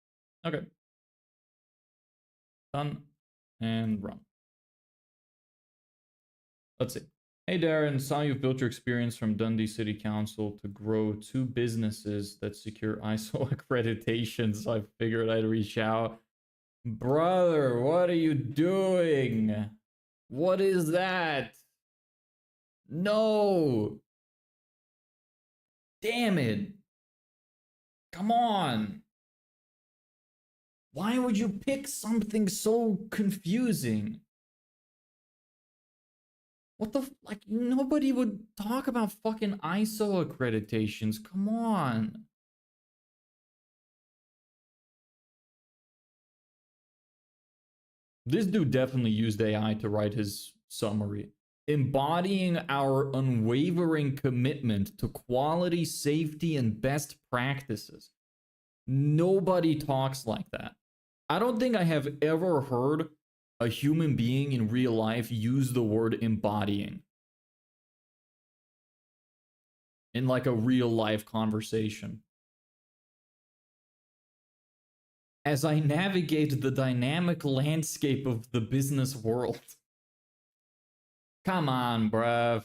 Okay. Done. And run. Let's see. Hey Darren, saw you've built your experience from Dundee City Council to grow 2 businesses that secure ISO accreditation, so I figured I'd reach out. Brother, what are you doing? What is that? No! Damn it! Come on! Why would you pick something so confusing? What the like nobody would talk about fucking ISO accreditations. Come on. This dude definitely used AI to write his summary. Embodying our unwavering commitment to quality, safety, and best practices. Nobody talks like that. I don't think I have ever heard a human being in real life use the word embodying in like a real life conversation. As I navigate the dynamic landscape of the business world. Come on, bruv.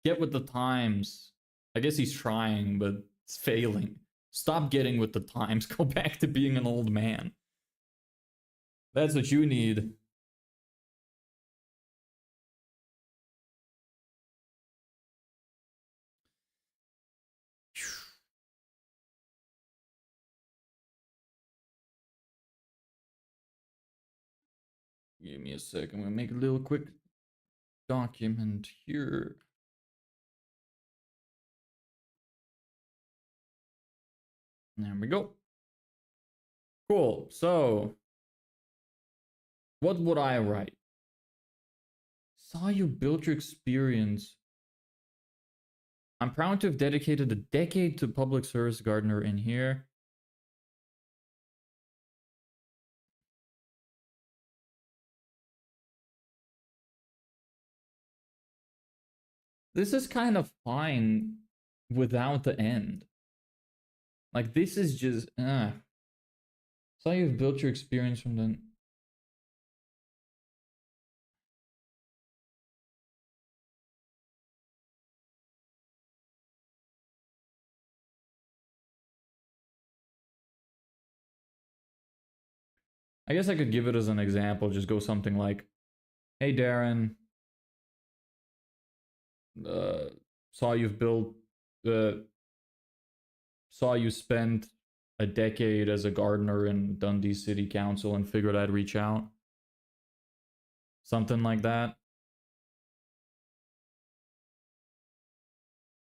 Get with the times. I guess he's trying, but it's failing. Stop getting with the times. Go back to being an old man. That's what you need. Give me a sec. I'm gonna make a little quick document here. There we go. Cool. So, what would I write? Saw you build your experience. I'm proud to have dedicated a decade to public service gardener in here. This is kind of fine without the end. Like, this is just, So you've built your experience from the... I guess I could give it as an example. Just go something like, "Hey Darren, uh, saw you've built, uh, saw you spent a decade as a gardener in Dundee City Council and figured I'd reach out." Something like that.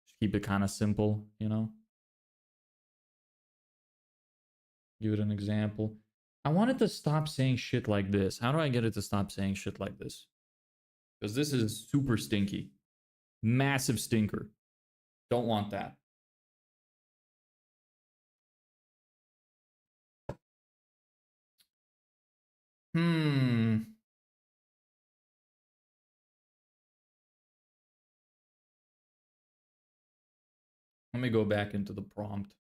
Just keep it kind of simple, you know? Give it an example. I wanted to stop saying shit like this. How do I get it to stop saying shit like this? Because this is super stinky. Massive stinker. Don't want that. Hmm. Let me go back into the prompt.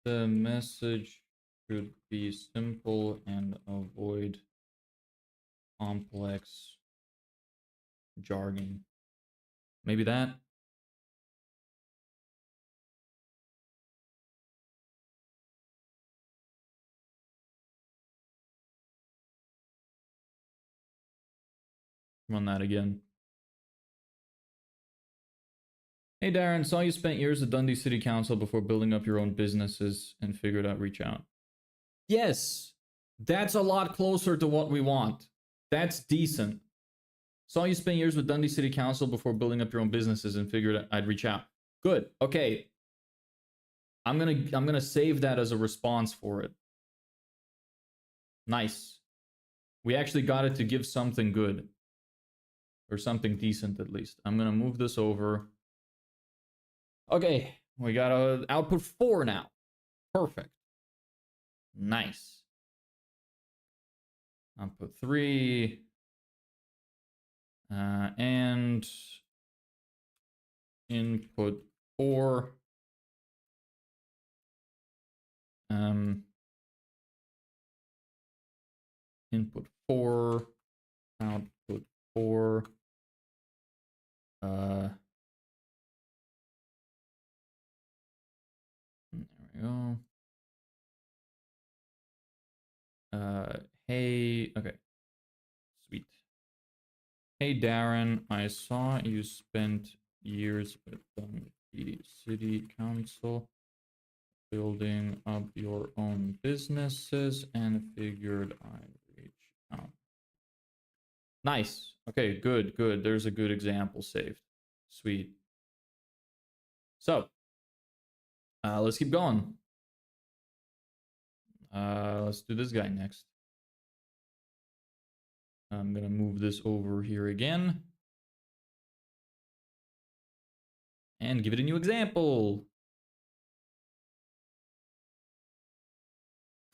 The message should be simple and avoid complex jargon. Maybe that. Run that again. Hey Darren, saw you spent years at Dundee City Council before building up your own businesses and figured out reach out. Yes, that's a lot closer to what we want. That's decent. Saw you spend years with Dundee City Council before building up your own businesses and figured I'd reach out. Good. Okay. I'm gonna save that as a response for it. Nice. We actually got it to give something good. Or something decent at least. I'm gonna move this over. Okay, we got a output 4 now. Perfect. Nice. Output 3. And input 4. Input 4. Output 4. There we go. Hey, okay. Sweet. Hey Darren, I saw you spent years with the city council building up your own businesses and figured I'd reach out. Nice. Okay, good, good. There's a good example saved. Sweet. So, let's keep going. Let's do this guy next. I'm gonna move this over here again. And give it a new example.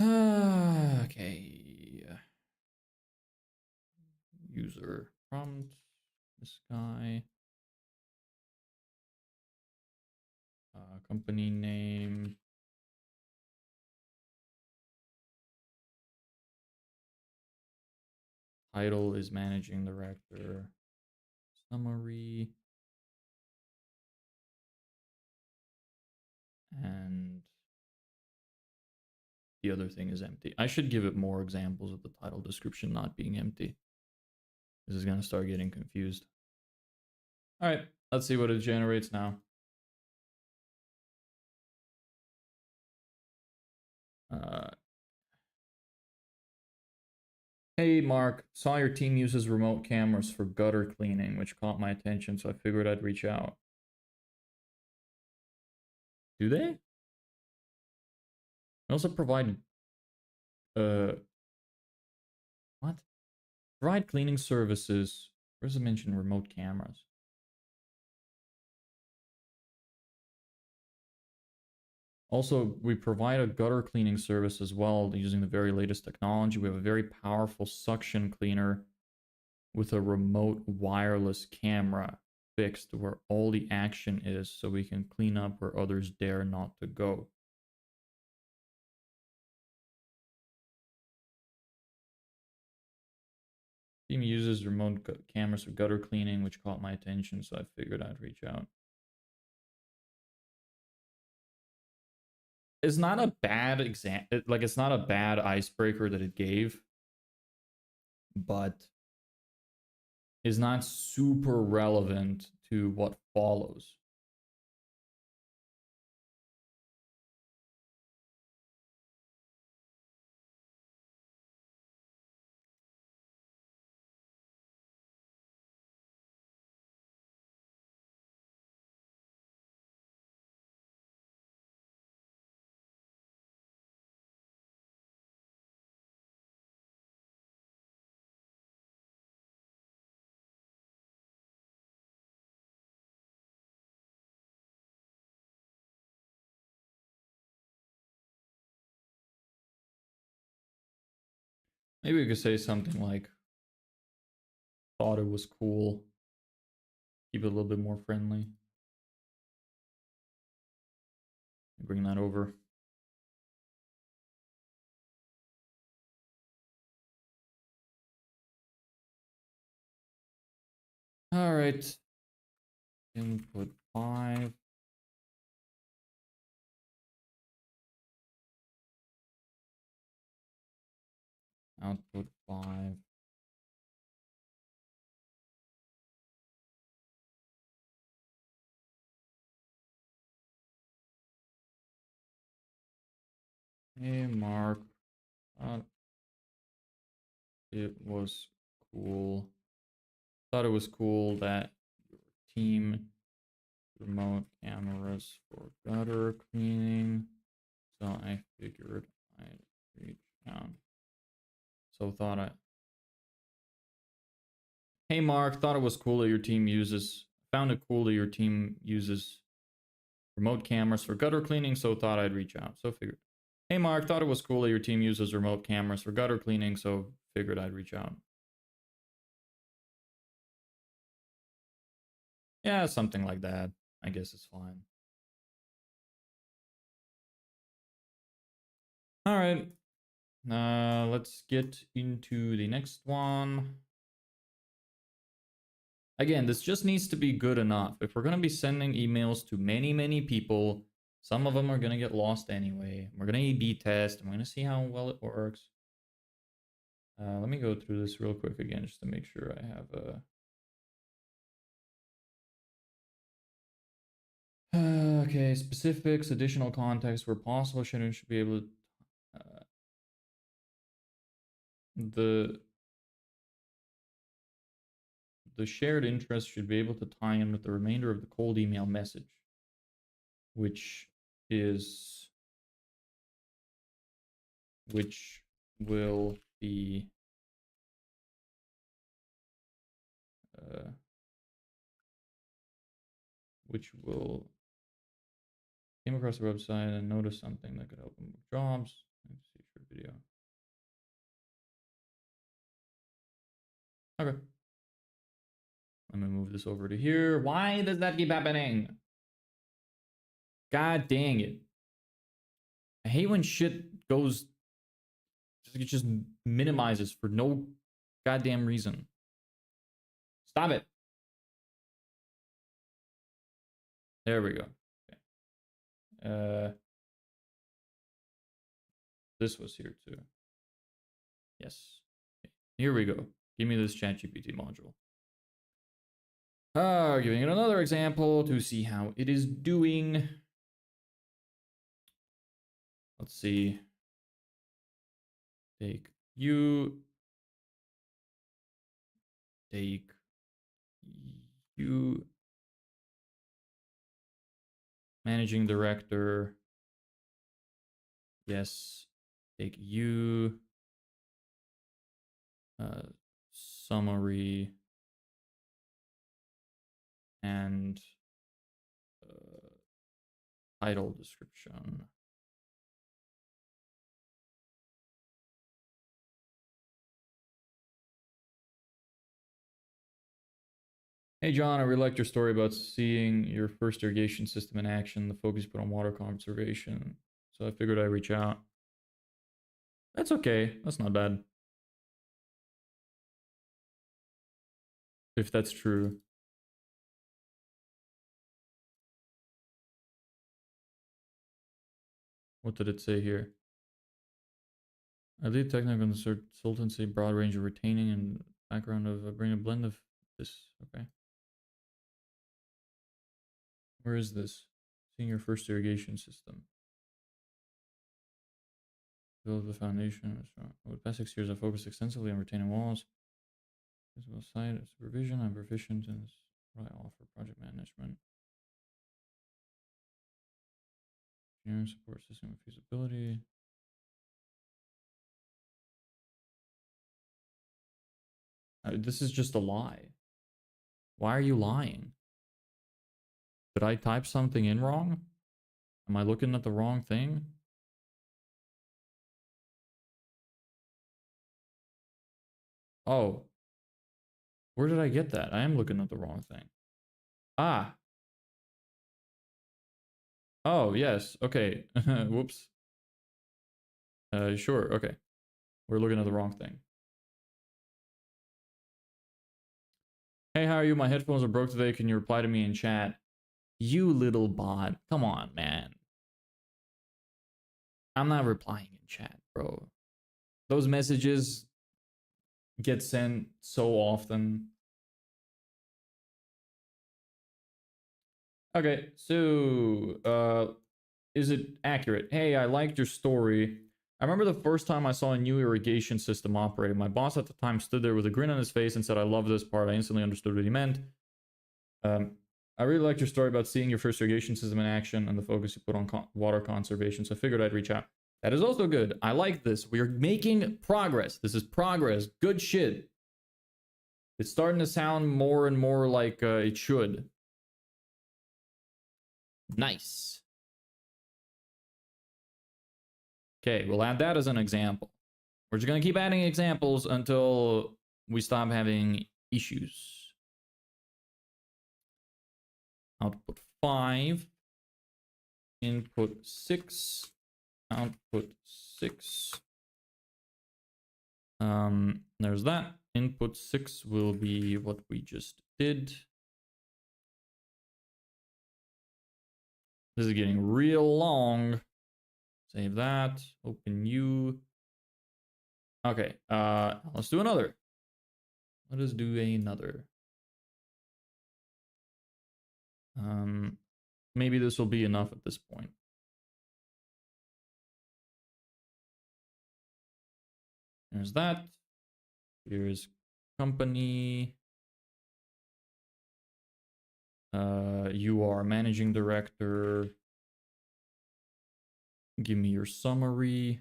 Okay. User prompt. This guy. Company name. Title is managing director. Summary. And the other thing is empty. I should give it more examples of the title description not being empty. This is going to start getting confused. All right, let's see what it generates now. Hey Mark, saw your team uses remote cameras for gutter cleaning, which caught my attention, so I figured I'd reach out. Do they? I also provide what? Provide cleaning services. Where does it mention remote cameras? Also, we provide a gutter cleaning service as well using the very latest technology. We have a very powerful suction cleaner with a remote wireless camera fixed where all the action is so we can clean up where others dare not to go. Team uses remote cameras for gutter cleaning, which caught my attention, so I figured I'd reach out. It's not a bad like it's not a bad icebreaker that it gave, but is not super relevant to what follows. Maybe we could say something like, thought it was cool. Keep it a little bit more friendly. Bring that over. All right. Input 5. Output 5. Hey, Mark. It was cool. Thought it was cool that your team remote cameras for gutter cleaning. So I figured I'd reach out. So thought I. Hey Mark, thought it was cool that your team uses. Found it cool that your team uses remote cameras for gutter cleaning, so thought I'd reach out. So figured. Hey Mark, thought it was cool that your team uses remote cameras for gutter cleaning, so figured I'd reach out. Yeah, something like that. I guess it's fine. All right. Let's get into the next one. Again, this just needs to be good enough. If we're going to be sending emails to many people, some of them are going to get lost anyway. We're going to A/B test. I'm going to see how well it works. Let me go through this real quick again just to make sure I have a... okay, specifics, additional context where possible. Should be able to... the shared interest should be able to tie in with the remainder of the cold email message, which will be which will came across the website and noticed something that could help them with jobs. Let's see short video. Okay. Let me move this over to here. Why does that keep happening? God dang it. I hate when shit goes, it just minimizes for no goddamn reason. Stop it. There we go. Okay. This was here too. Yes. Okay. Here we go. Give me this ChatGPT module. Giving it another example to see how it is doing. Let's see. Take you. Take you. Managing director. Yes. Take you. Summary. And title description. Hey John, I really liked your story about seeing your first irrigation system in action. The focus put on water conservation. So I figured I'd reach out. That's okay. That's not bad. if that's true. What did it say here? I lead technical consultancy, broad range of retaining and background of bring a blend of this. Okay. Where is this? Seeing your first irrigation system. Build the foundation. Over the past 6 years, I focused extensively on retaining walls. Physical site supervision. I'm proficient in this. What I offer project management. Engineering support system and feasibility. This is just a lie. Why are you lying? Did I type something in wrong? Am I looking at the wrong thing? Oh. Where did I get that? I am looking at the wrong thing. Ah. Oh, yes. Okay. Whoops. Sure. Okay. We're looking at the wrong thing. Hey, how are you? My headphones are broke today. Can you reply to me in chat? You little bot. Come on, man. I'm not replying in chat, bro. Those messages get sent so often. Okay, so is it accurate? Hey, I liked your story. I remember the first time I saw a new irrigation system operating. My boss at the time stood there with a grin on his face and said, I love this part. I instantly understood what he meant. I really liked your story about seeing your first irrigation system in action and the focus you put on water conservation, so I figured I'd reach out. That is also good. I like this. We are making progress. This is progress. Good shit. It's starting to sound more and more like it should. Nice. Okay, we'll add that as an example. We're just going to keep adding examples until we stop having issues. Output 5. Input 6. Output 6. There's that. Input 6 will be what we just did. This is getting real long. Save that. Open U. Okay, let's do another. Let us do another. Maybe this will be enough at this point. There's that. Here's company. You are managing director. Give me your summary.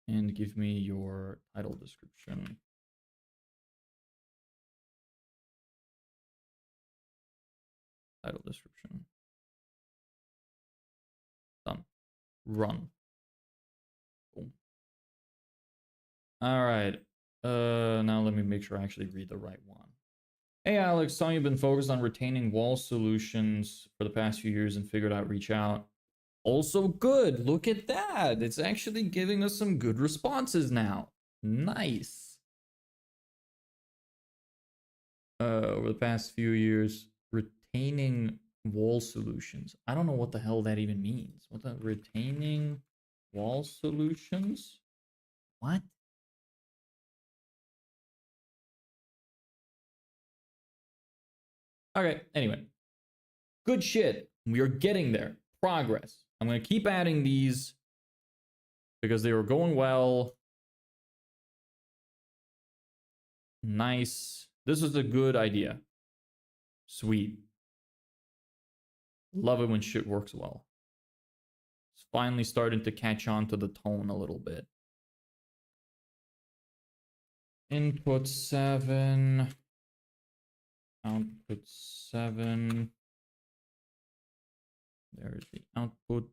And give me your title description. Title description. Done. Run. Boom. All right. Now let me make sure I actually read the right one. Hey Alex, saw you've been focused on retaining wall solutions for the past few years and figured out reach out. Also good. Look at that. It's actually giving us some good responses now. Nice. Over the past few years, retaining wall solutions. I don't know what the hell that even means. What the retaining wall solutions? What? Okay, anyway. Good shit. We are getting there. Progress. I'm going to keep adding these because they were going well. Nice. This was a good idea. Sweet. Love it when shit works well. It's finally starting to catch on to the tone a little bit. Input 7. Output 7. There's the output.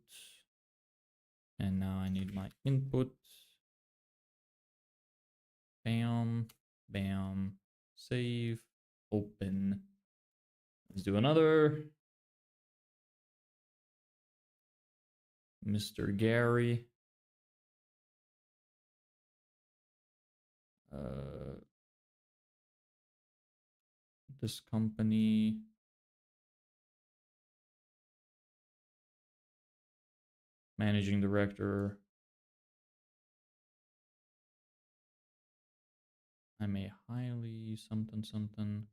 And now I need my input. Bam. Bam. Save. Open. Let's do another. Mr. Gary. This company. Managing director. I'm a highly something something.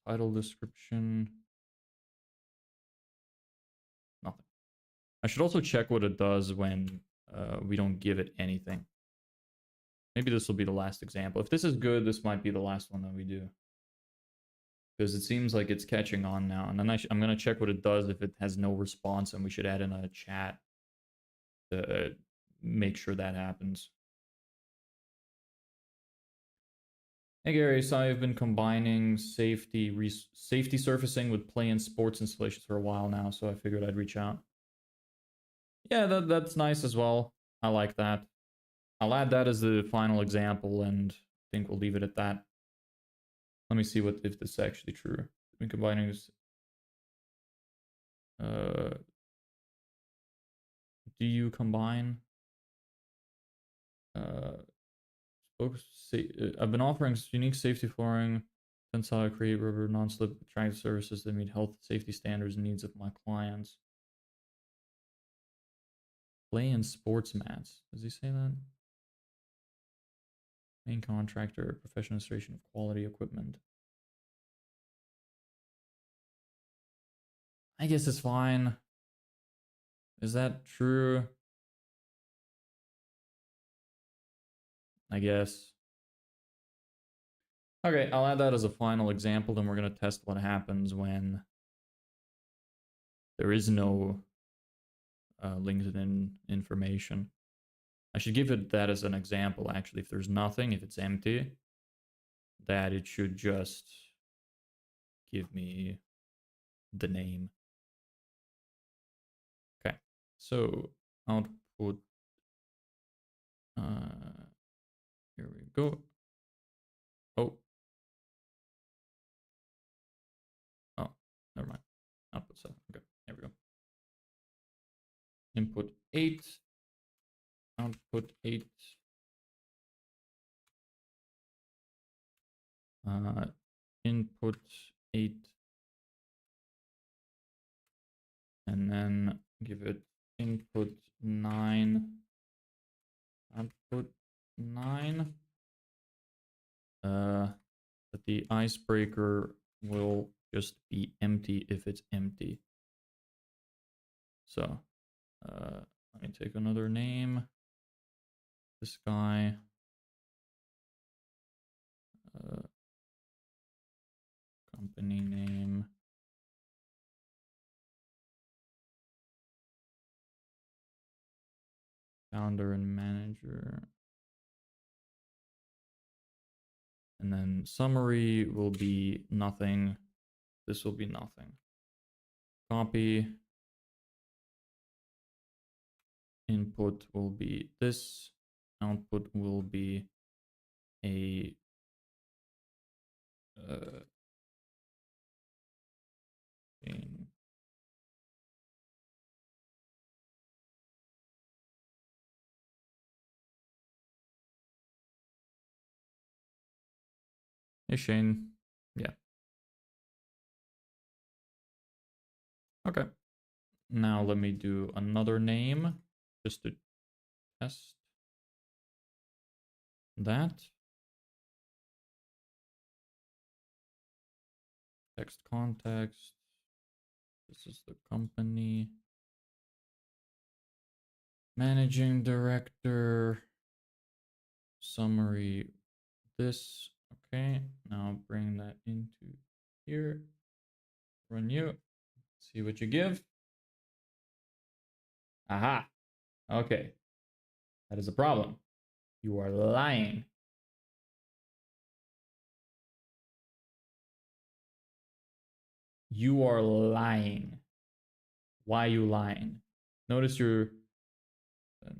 Title description. Nothing. I should also check what it does when we don't give it anything. Maybe this will be the last example. If this is good, this might be the last one that we do. Because it seems like it's catching on now. And then I'm going to check what it does if it has no response, and we should add in a chat to make sure that happens. Hey Gary, so I've been combining safety surfacing with play and sports installations for a while now, so I figured I'd reach out. Yeah, that's nice as well. I like that. I'll add that as the final example, and I think we'll leave it at that. Let me see if this is actually true. I've been combining this. Do you combine? I've been offering unique safety flooring, tensile, create rubber, non-slip, attractive services that meet health, safety standards, and needs of my clients. Play and sports mats. Does he say that? Main contractor, professional installation of quality equipment. I guess it's fine. Is that true? I guess. Okay, I'll add that as a final example, then we're going to test what happens when there is no LinkedIn information. I should give it that as an example, actually. If there's nothing, if it's empty, that it should just give me the name. Okay, so output. Here we go. Oh, never mind. Output 7. Okay, there we go. Input 8. Output 8. Input 8. And then give it input 9. Output 9. But the icebreaker will just be empty if it's empty. So let me take another name. This guy. Company name. Founder and manager. And then summary will be nothing. This will be nothing. Copy. Input will be this. Output will be a thing. Hey Shane. Yeah. Okay. Now let me do another name just to test that. Text context. This is the company. Managing director. Summary. This. Okay. Now bring that into here. Run you. See what you give. Aha. Okay. That is a problem. You are lying. You are lying. Why are you lying? Notice your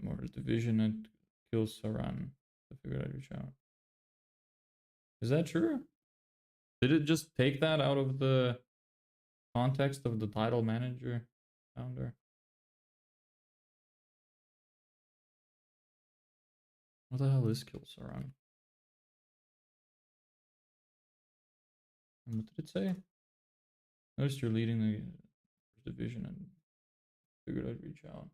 more division and kills Saran. I figured I'd reach out. Is that true? Did it just take that out of the Context of the title manager, founder. What the hell is skills around? And what did it say? Noticed you're leading the division and figured I'd reach out.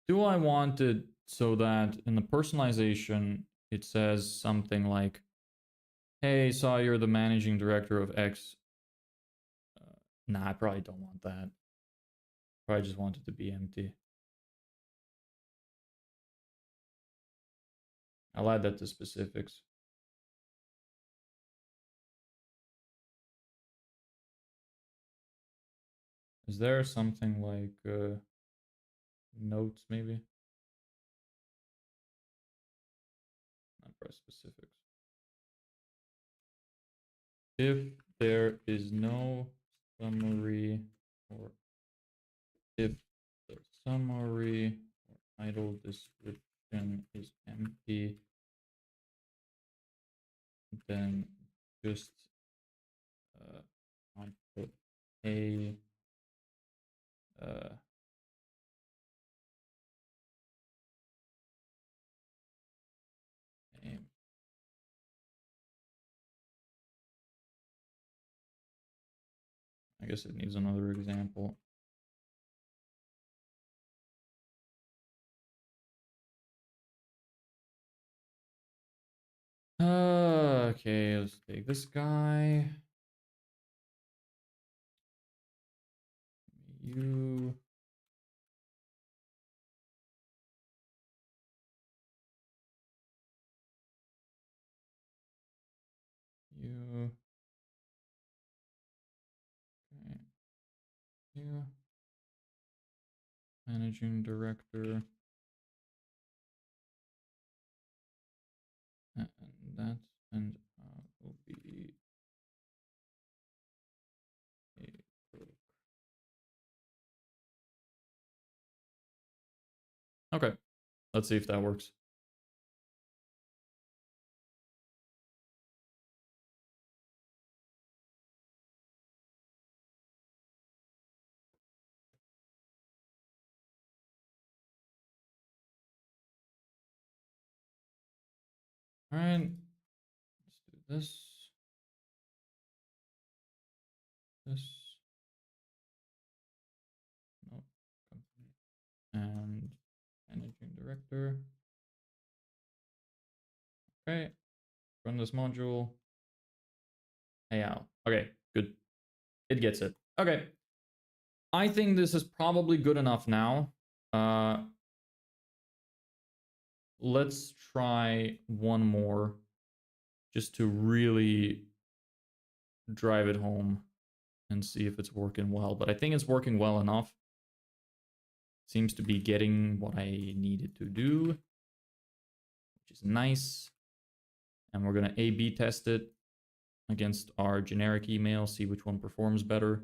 Do I want it so that in the personalization it says something like, hey, saw you're the managing director of X. Nah, I probably don't want that. Probably just want it to be empty. I'll add that to specifics. Is there something like notes maybe? Not press specifics. If there is no summary, or if the summary or title description is empty, then just output a name. I guess it needs another example. Okay, let's take this guy. You. You. Okay. You. Managing director. And that and will be a crook. Okay, let's see if that works. All right, let's do this. This. No, company. And managing director. Okay, run this module. Hey, out. Okay, good. It gets it. Okay. I think this is probably good enough now. Let's try one more just to really drive it home and see if it's working well. But I think it's working well enough. Seems to be getting what I needed to do, which is nice. And we're going to A/B test it against our generic email, see which one performs better.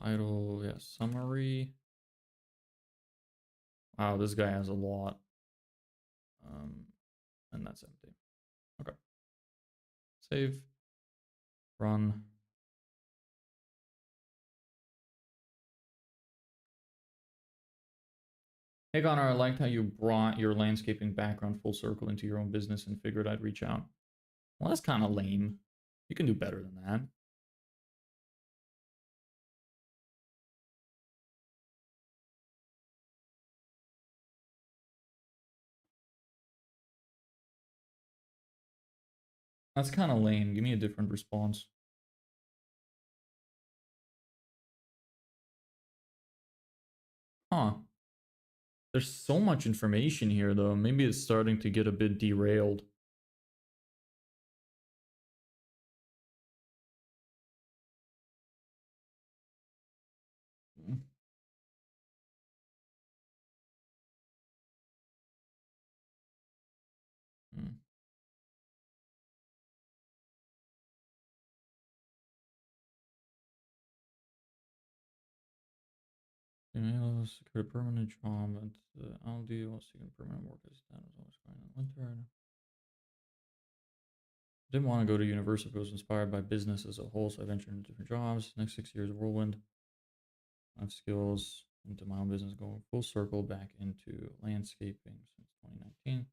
Title, yeah, summary. Wow, this guy has a lot. And that's empty. Okay. Save. Run. Hey Connor, I liked how you brought your landscaping background full circle into your own business and figured I'd reach out. Well, that's kind of lame. You can do better than that. That's kind of lame. Give me a different response. Huh. There's so much information here, though. Maybe it's starting to get a bit derailed. Secure a permanent job at Aldi while seeking permanent work as that was always going on winter. Didn't want to go to university, but was inspired by business as a whole, so I ventured into different jobs. Next 6 years, whirlwind. I have skills into my own business, going full circle back into landscaping since 2019.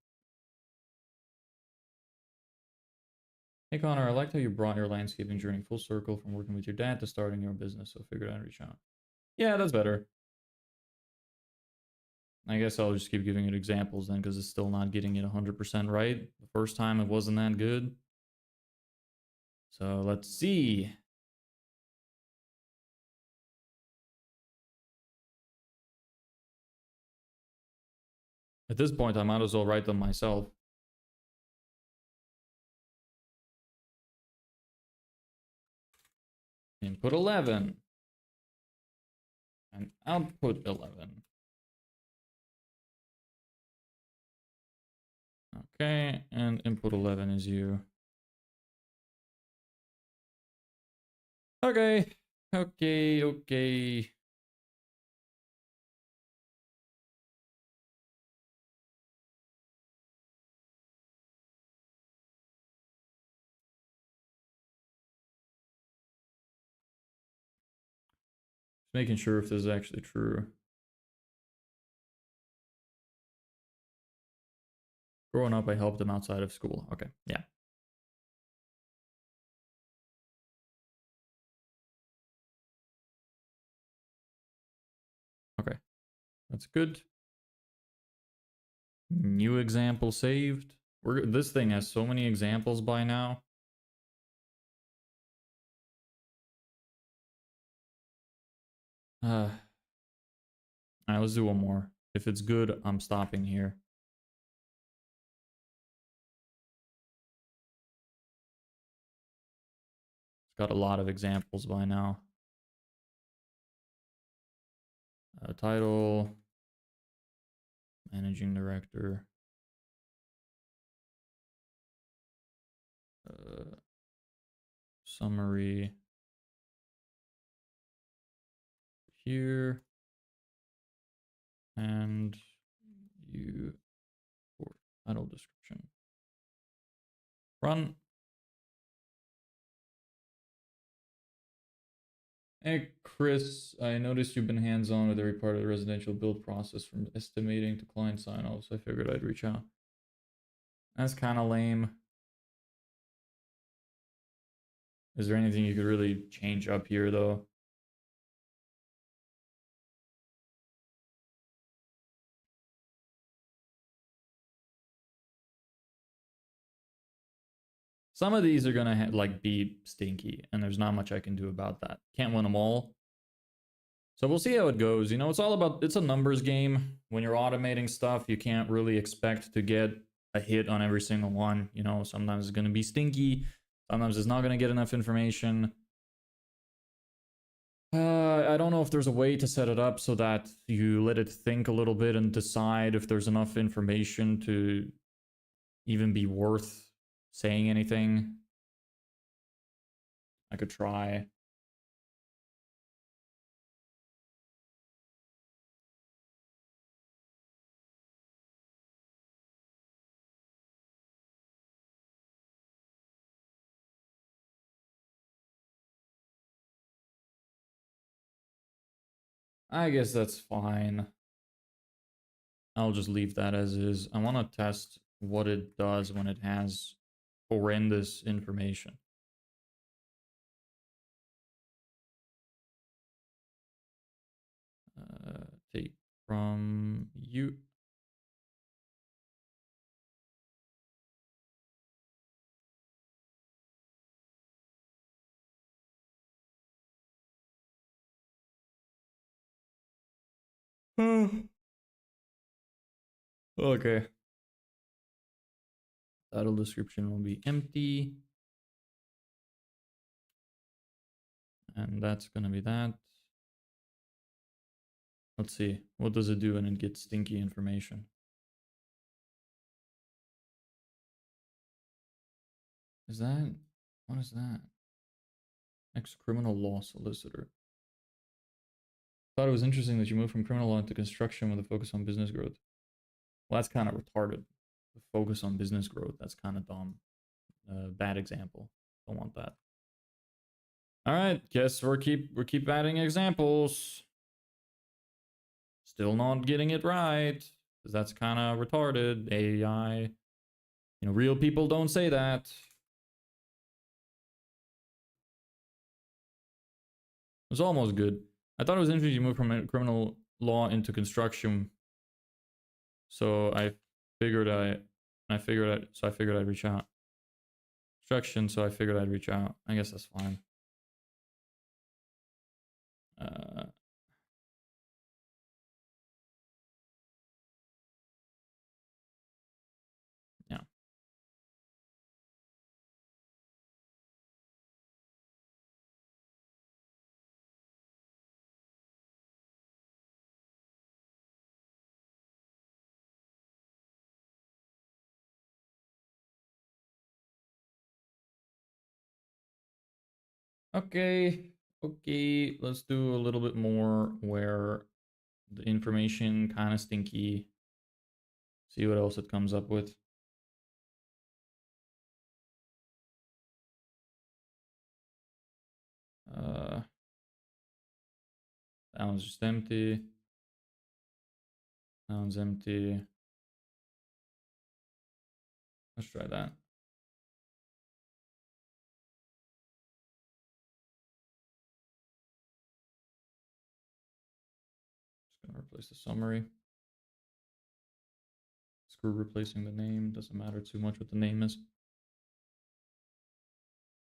Hey Connor, I liked how you brought your landscaping journey full circle from working with your dad to starting your business, so figured I'd reach out. Yeah, that's better. I guess I'll just keep giving it examples then, because it's still not getting it 100% right. The first time it wasn't that good. So let's see. At this point, I might as well write them myself. Input 11. And output 11. Okay, and input 11 is you. Okay, okay. Just making sure if this is actually true. Growing up, I helped him outside of school. Okay, yeah. Okay, that's good. New example saved. This thing has so many examples by now. Alright, let's do one more. If it's good, I'm stopping here. It's got a lot of examples by now. Title, managing director. Summary. Here. And you for title description. Run. Hey Chris, I noticed you've been hands-on with every part of the residential build process from estimating to client sign-off, so I figured I'd reach out. That's kind of lame. Is there anything you could really change up here though? Some of these are gonna like be stinky, and there's not much I can do about that. Can't win them all. So we'll see how it goes. You know, it's a numbers game. When you're automating stuff, you can't really expect to get a hit on every single one. You know, sometimes it's gonna be stinky. Sometimes it's not gonna get enough information. I don't know if there's a way to set it up so that you let it think a little bit and decide if there's enough information to even be worth saying anything. I could try. I guess that's fine. I'll just leave that as is. I want to test what it does when it has horrendous information. Take from you. Okay. Title description will be empty. And that's going to be that. Let's see. What does it do when it gets stinky information? Is that... What is that? Ex-criminal law solicitor. Thought it was interesting that you moved from criminal law into construction with a focus on business growth. Well, that's kind of retarded. The focus on business growth. That's kind of dumb. Bad example. Don't want that. All right, guess we keep adding examples. Still not getting it right, because that's kind of retarded. AI. You know, real people don't say that. It's almost good. I thought it was interesting you moved from criminal law into construction. So I figured I'd reach out. Construction, so I figured I'd reach out. I guess that's fine. Yeah. Okay. Okay. Let's do a little bit more where the information kind of stinky. See what else it comes up with. That one's just empty. That one's empty. Let's try that. Just gonna replace the summary. Screw replacing the name. Doesn't matter too much what the name is.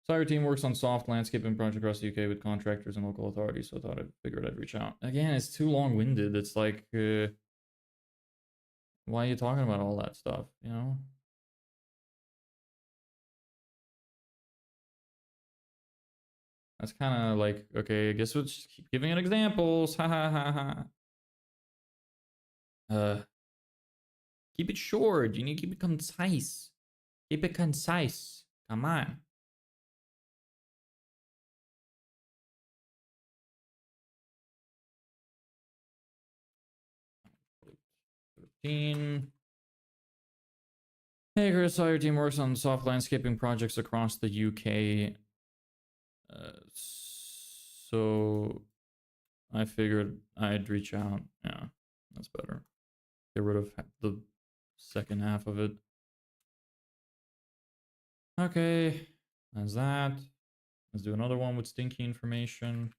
So our team works on soft landscaping projects across the UK with contractors and local authorities, so I figured I'd reach out. Again, it's too long-winded. It's like, why are you talking about all that stuff, you know? That's kind of like, okay, I guess we'll just keep giving it examples. Ha ha ha ha. Keep it short. You need to keep it concise. Keep it concise. Come on. Hey, Chris, our team works on soft landscaping projects across the UK. So I figured I'd reach out. Yeah, that's better. Get rid of the second half of it. Okay, that's that. Let's do another one with stinky information.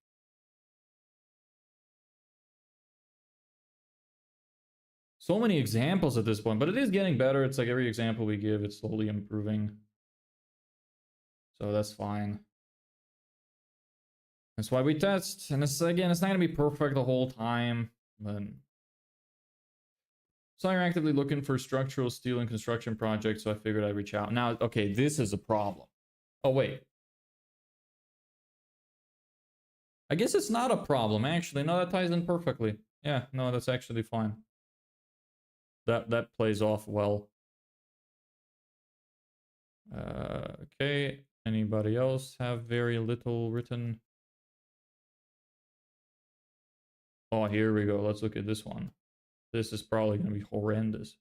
So many examples at this point, but it is getting better. It's like every example we give, it's slowly improving. So that's fine. That's why we test. And it's, again, it's not going to be perfect the whole time. But so you're actively looking for structural steel and construction projects, so I figured I'd reach out. Now, okay, this is a problem. Oh, wait. I guess it's not a problem, actually. No, that ties in perfectly. Yeah, no, that's actually fine. That plays off well. Okay, anybody else have very little written? Oh, here we go. Let's look at this one. This is probably going to be horrendous.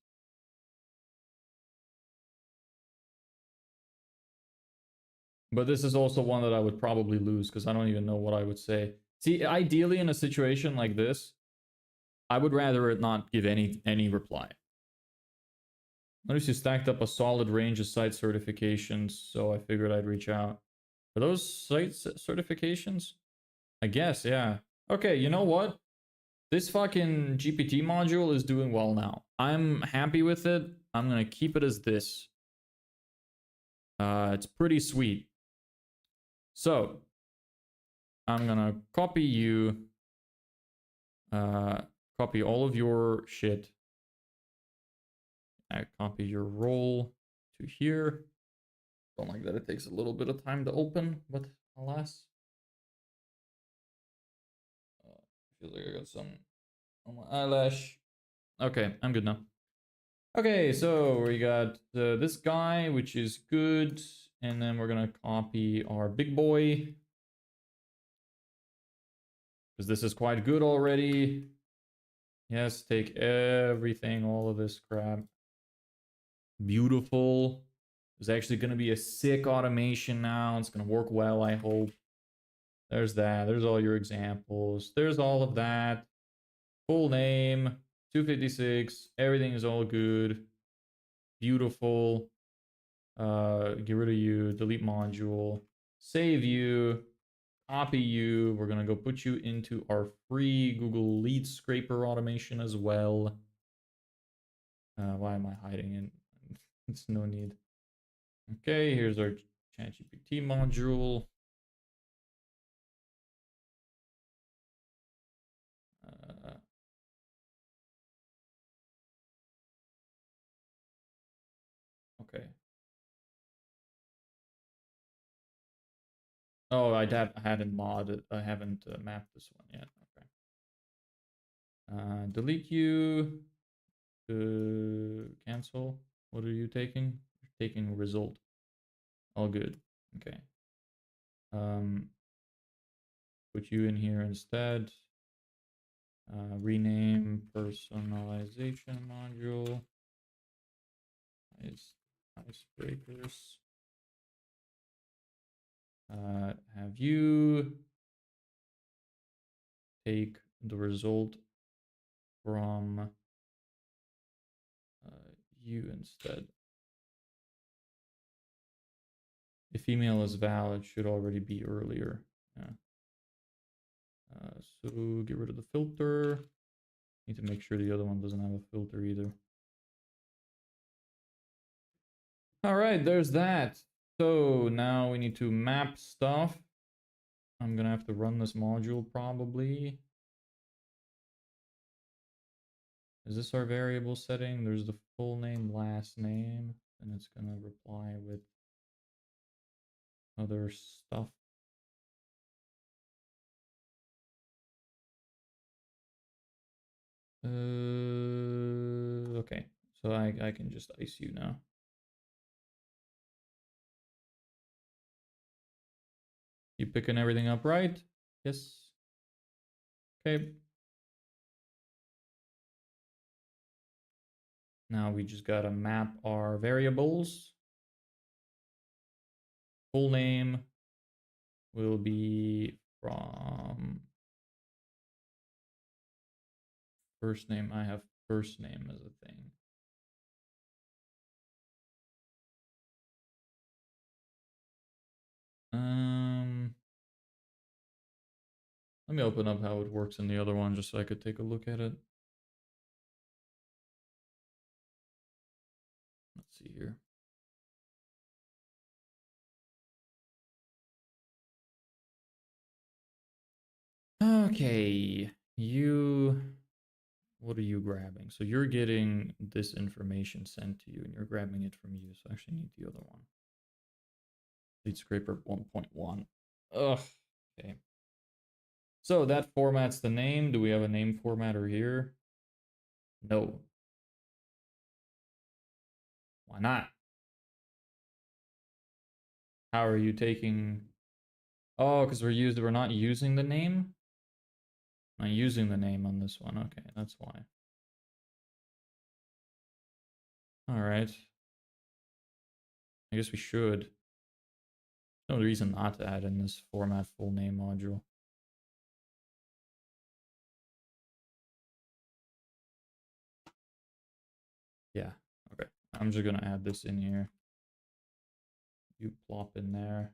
But this is also one that I would probably lose because I don't even know what I would say. See, ideally in a situation like this, I would rather it not give any reply. Notice you stacked up a solid range of site certifications, so I figured I'd reach out. Are those site certifications? I guess, yeah. Okay, you know what? This fucking GPT module is doing well now. I'm happy with it. I'm gonna keep it as this. It's pretty sweet. So, I'm gonna copy you. Copy all of your shit. I copy your role to here. Don't like that it takes a little bit of time to open, but alas. Feels like I got some on my eyelash. Okay, I'm good now. Okay, so we got this guy, which is good. And then we're gonna copy our big boy. because this is quite good already. Yes, take everything, all of this crap. Beautiful. There's actually going to be a sick automation now. It's going to work well, I hope. There's that. There's all your examples. There's all of that. Full name, 256. Everything is all good. Beautiful. Get rid of you. Delete module. Save you. Copy you. We're going to go put you into our free Google Lead Scraper automation as well. Why am I hiding it? It's no need. Okay, here's our ChatGPT module. Okay. Oh, I hadn't modded. I haven't mapped this one yet. Okay. Delete you. Cancel. What are you taking? You're taking result. All good. Okay. Put you in here instead. Rename personalization module. Icebreakers. Have you take the result from you instead. If email is valid, should already be earlier. Yeah. So get rid of the filter. Need to make sure the other one doesn't have a filter either. All right, there's that. So now we need to map stuff. I'm gonna have to run this module probably. Is this our variable setting? There's the full name, last name, and it's gonna reply with other stuff. Okay, so I can just ice you now. You picking everything up right? Yes. Okay. Now we just gotta map our variables. Full name will be from first name. I have first name as a thing. Let me open up how it works in the other one just so I could take a look at it. Let's see here. Okay, what are you grabbing? So you're getting this information sent to you and you're grabbing it from you. So I actually need the other one. Lead scraper 1.1. Ugh, okay. So that formats the name. Do we have a name formatter here? No. Why not? How are you taking... Oh, because we're not using the name? Not using the name on this one. Okay, that's why. All right. I guess we should. No reason not to add in this format full name module. Yeah, okay. I'm just gonna add this in here. You plop in there.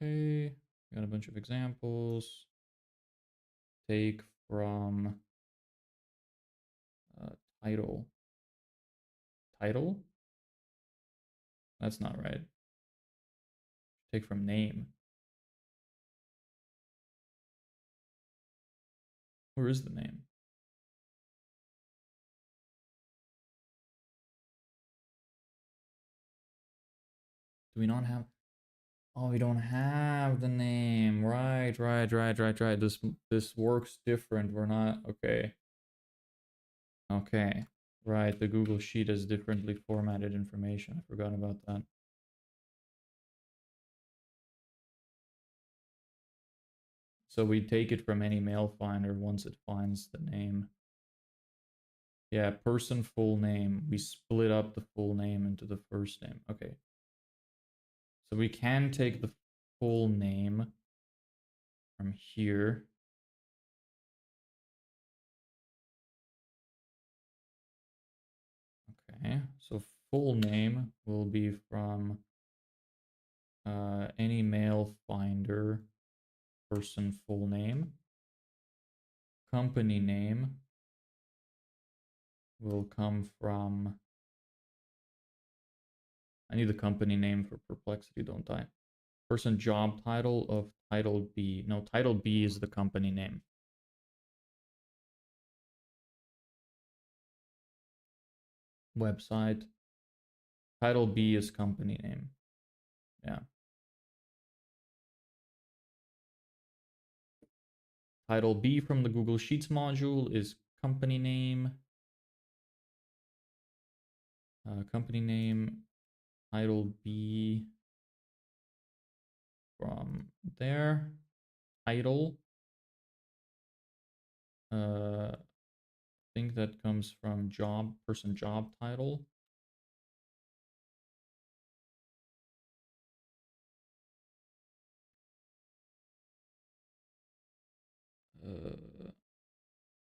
Okay, got a bunch of examples. Take from title. Title? That's not right. Take from name. Where is the name? Do we not have... Oh, we don't have the name. Right. This works different. We're not... Okay. Okay. Right, the Google Sheet has differently formatted information. I forgot about that. So we take it from any mail finder once it finds the name. Yeah, person full name. We split up the full name into the first name. Okay. So we can take the full name from here. Okay, so full name will be from any mail finder person full name. Company name will come from, I need the company name for Perplexity, don't I? Person job title of title B. No, title B is the company name. Website. Title B is company name. Yeah. Title B from the Google Sheets module is company name. Company name, title B from there. Title. I think that comes from job, person job title.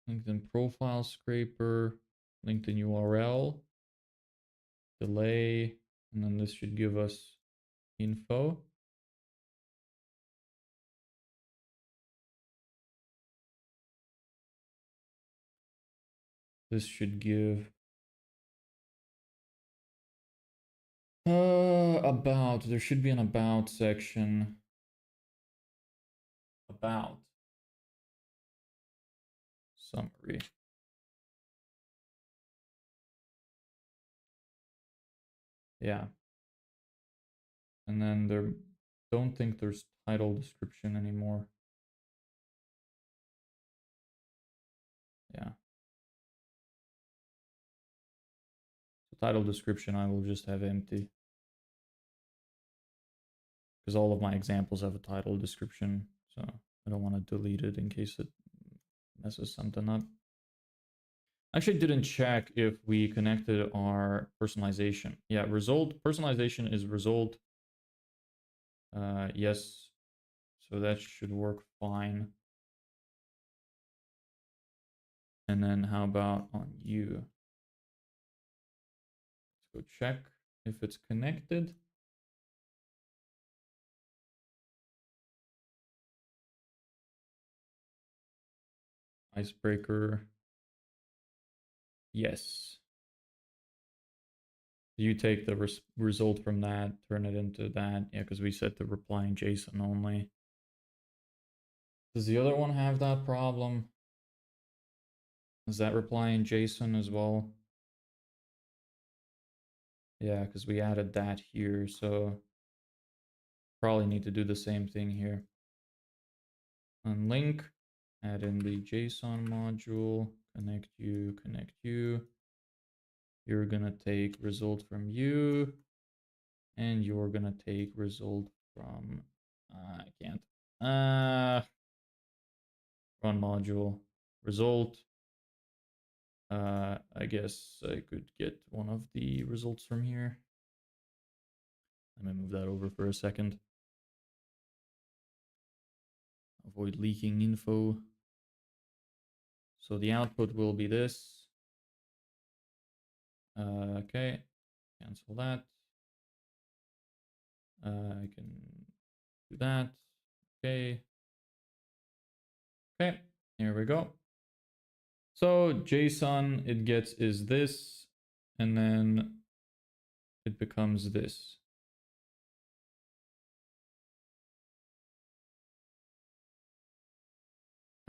LinkedIn profile scraper, LinkedIn URL, delay, and then this should give us info. This should give about. There should be an about section. About summary. Yeah. And then there, don't think there's title description anymore. Yeah. The title description I will just have empty, because all of my examples have a title description, so I don't want to delete it in case it messes something up. Actually didn't check if we connected our personalization. Yeah, result personalization is result. Yes, so that should work fine. And then how about on you? Let's go check if it's connected. Icebreaker. Yes. You take the result from that, turn it into that. Yeah, because we set the replying JSON only. Does the other one have that problem? Is that replying JSON as well? Yeah, because we added that here, so probably need to do the same thing here. Unlink, add in the JSON module, connect you, connect you. You're gonna take result from you, and you're gonna take result from, I can't. Run module, result. I guess I could get one of the results from here. Let me move that over for a second. Avoid leaking info. So the output will be this. Okay, cancel that. I can do that. Okay. Okay, here we go. So JSON it gets is this, and then it becomes this.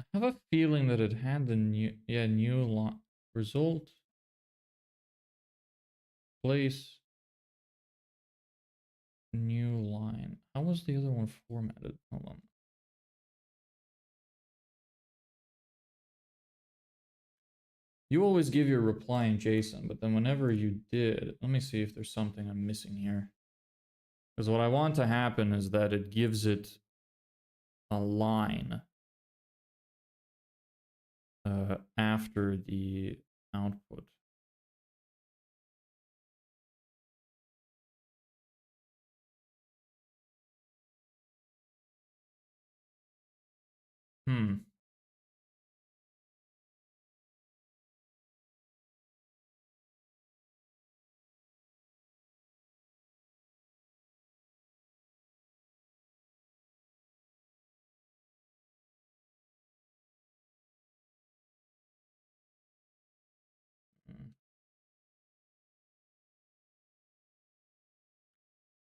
I have a feeling that it had the new result, place, new line. How was the other one formatted? Hold on. You always give your reply in JSON, but then whenever you did, let me see if there's something I'm missing here. Because what I want to happen is that it gives it a line after the output. Hmm.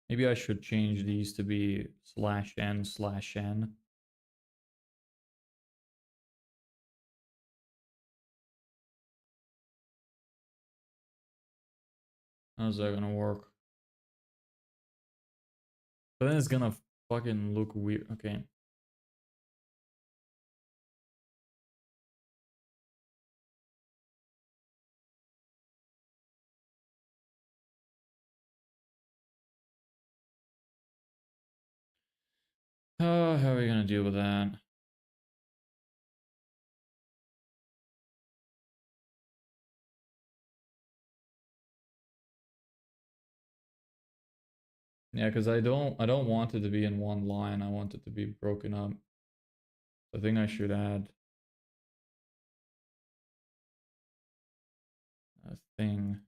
Maybe I should change these to be /n/n. How's that gonna work? But then it's gonna fucking look weird. Okay. How are we gonna deal with that? Yeah, because I don't want it to be in one line. I want it to be broken up. I think I should add a thing.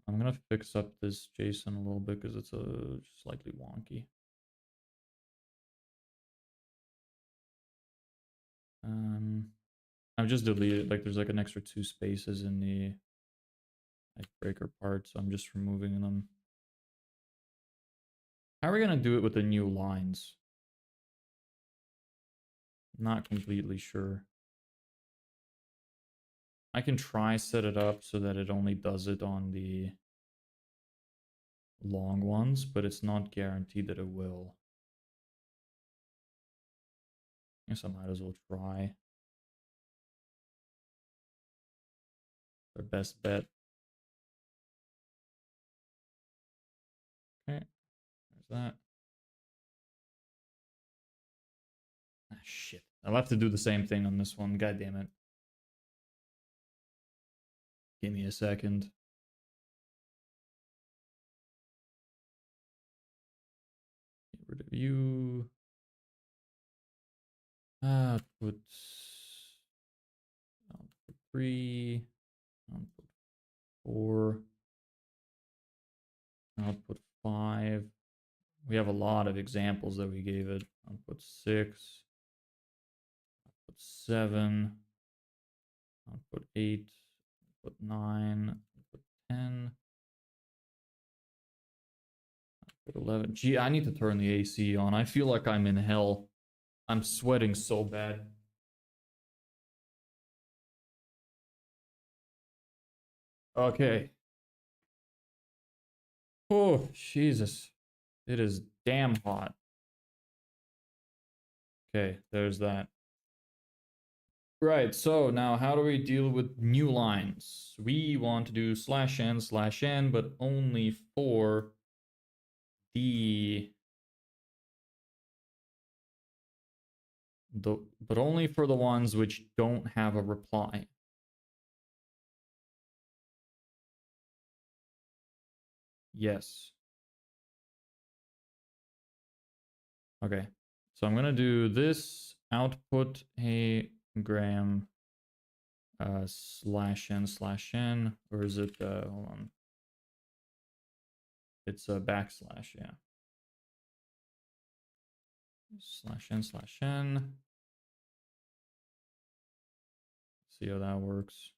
I'm gonna fix up this JSON a little bit because it's slightly wonky. I've just deleted, like, there's like an extra 2 spaces in the icebreaker part, so I'm just removing them. How are we gonna do it with the new lines? Not completely sure. I can try set it up so that it only does it on the long ones, but it's not guaranteed that it will. I guess I might as well try. Our best bet. Okay, there's that. Ah, shit. I'll have to do the same thing on this one. God damn it. Give me a second. Get rid of you. Output 3. Output 4. Output 5. We have a lot of examples that we gave it. Output 6. Output 7. Output 8. Output 9. Output 10. Output 11. Gee, I need to turn the AC on. I feel like I'm in hell. I'm sweating so bad. Okay. Oh, Jesus. It is damn hot. Okay, there's that. Right, so now how do we deal with new lines? We want to do /n/n, but only for the but only for the ones which don't have a reply. Yes. Okay. So I'm gonna do this output, hey Graham, /n/n, or is it hold on. It's a backslash, yeah. /n/n. See how that works.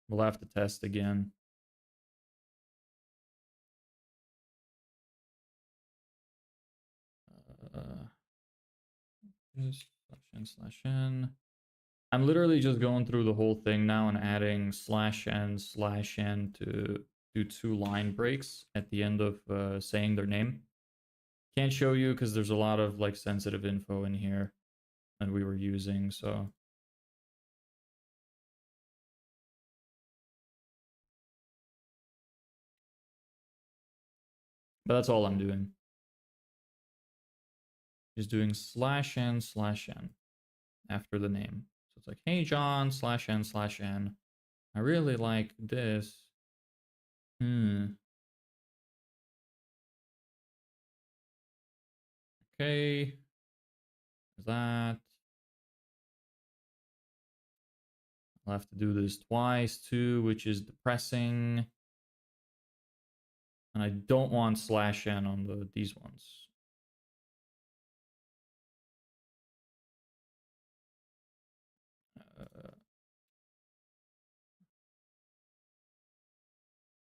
We'll have to test again. This /n/n. I'm literally just going through the whole thing now and adding /n/n to do 2 line breaks at the end of saying their name. Can't show you because there's a lot of like sensitive info in here that we were using, so. But that's all I'm doing. Just doing /n/n after the name. So it's like, hey John, /n/n. I really like this. Okay. That. I'll have to do this twice too, which is depressing. And I don't want /n on these ones.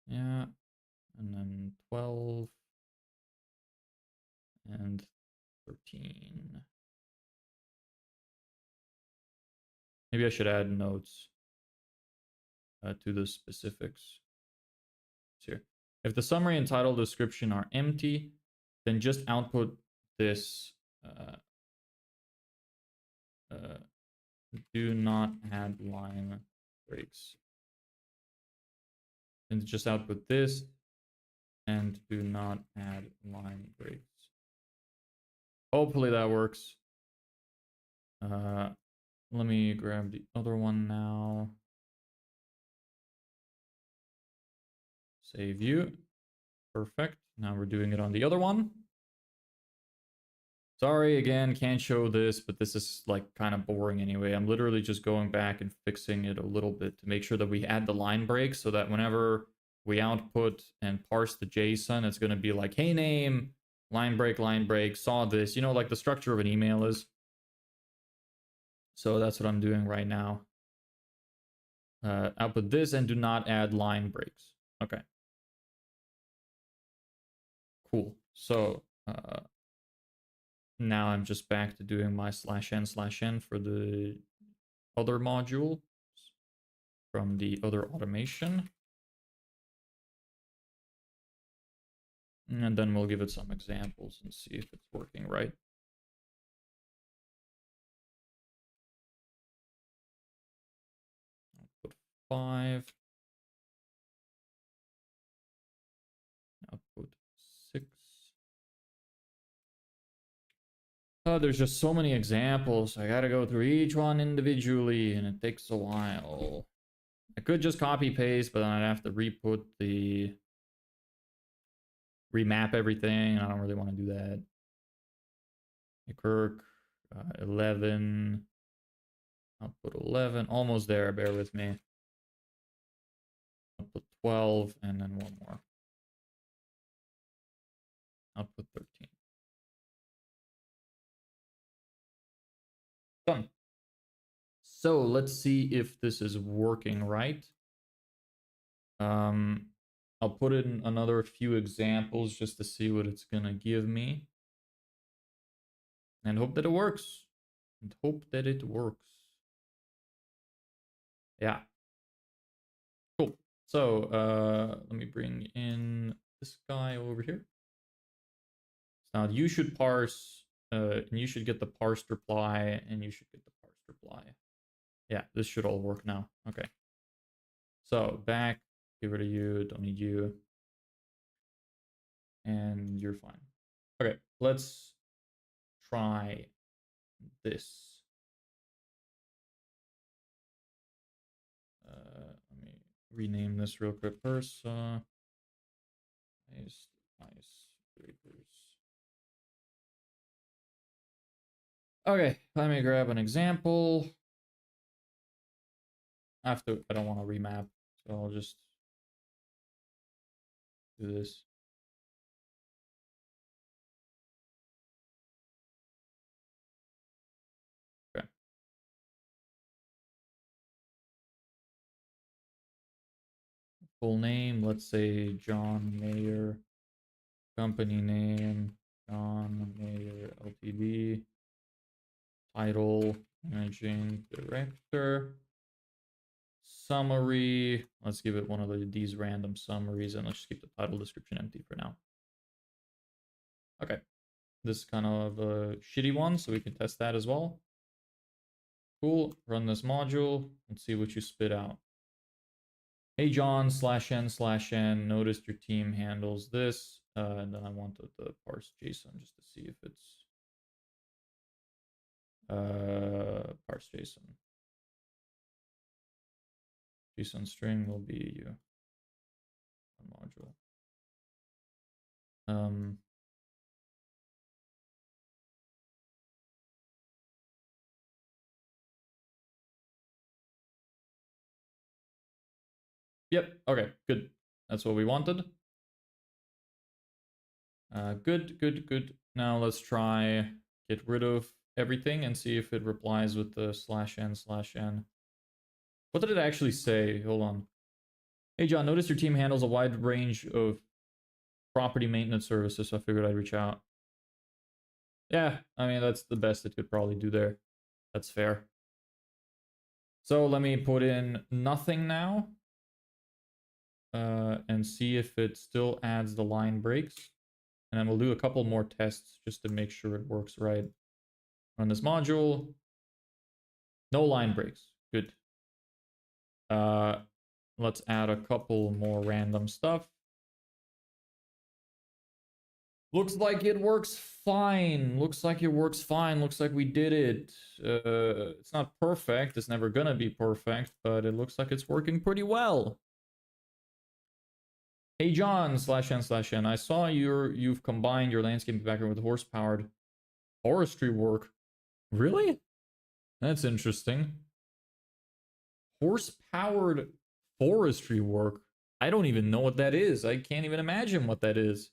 Yeah. And then 12 and 13. Maybe I should add notes to the specifics. Here. If the summary and title description are empty, then just output this do not add line breaks. And just output this and do not add line breaks. Hopefully that works. Let me grab the other one now. Save you. Perfect. Now we're doing it on the other one. Sorry, again, can't show this, but this is like kind of boring anyway. I'm literally just going back and fixing it a little bit to make sure that we add the line breaks so that whenever we output and parse the JSON, it's going to be like, hey, name, line break, saw this, you know, like the structure of an email is. So that's what I'm doing right now. Output this and do not add line breaks. Okay. Cool. So now I'm just back to doing my /n/n for the other module from the other automation. And then we'll give it some examples and see if it's working right. Output 5. Output 6. Oh, there's just so many examples. I gotta go through each one individually, and it takes a while. I could just copy paste, but then I'd have to remap everything. I don't really want to do that. Kirk, 11. Output 11. Almost there, bear with me. Output 12, and then one more. Output 13. Done. So let's see if this is working right. I'll put in another few examples just to see what it's gonna give me. And hope that it works. And hope that it works. Yeah. Cool. So let me bring in this guy over here. Now you should parse, and you should get the parsed reply, and you should get the parsed reply. Yeah, this should all work now. Okay. So back, get rid of you, don't need you. And you're fine. Okay, let's try this. Let me rename this real quick first. Icebreakers. Okay, let me grab an example. I don't want to remap, so I'll just do this. Okay. Full name, let's say John Mayer. Company name, John Mayer Ltd. Title, Managing director. Summary. Let's give it one of these random summaries and let's just keep the title description empty for now. Okay. This is kind of a shitty one, so we can test that as well. Cool. Run this module. Let's see what you spit out. Hey John /n/n. Noticed your team handles this. And then I wanted the parse JSON just to see if it's parse JSON. JSON string will be module. Yep. Okay. Good. That's what we wanted. Good. Now let's try get rid of everything and see if it replies with the /n/n. What did it actually say? Hold on. Hey John, notice your team handles a wide range of property maintenance services, so I figured I'd reach out. Yeah, I mean, that's the best it could probably do there. That's fair. So let me put in nothing now. And see if it still adds the line breaks. And then we'll do a couple more tests just to make sure it works right. Run this module. No line breaks. Good. Let's add a couple more random stuff. Looks like it works fine. Looks like it works fine. Looks like we did it. It's not perfect. It's never gonna be perfect, but it looks like it's working pretty well. Hey John /n/n. I saw you've combined your landscaping background with horse-powered forestry work. Really? That's interesting. Horse-powered forestry work. I don't even know what that is. I can't even imagine what that is.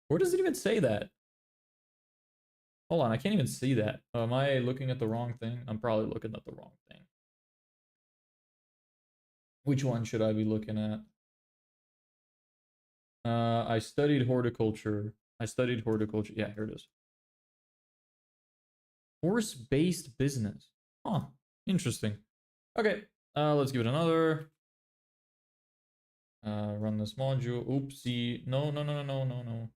Where does it even say that? Hold on, I can't even see that. Am I looking at the wrong thing? I'm probably looking at the wrong thing. Which one should I be looking at? I studied horticulture. Yeah, here it is. Horse-based business. Huh, interesting. Okay, let's give it another. Run this module. Oopsie. No.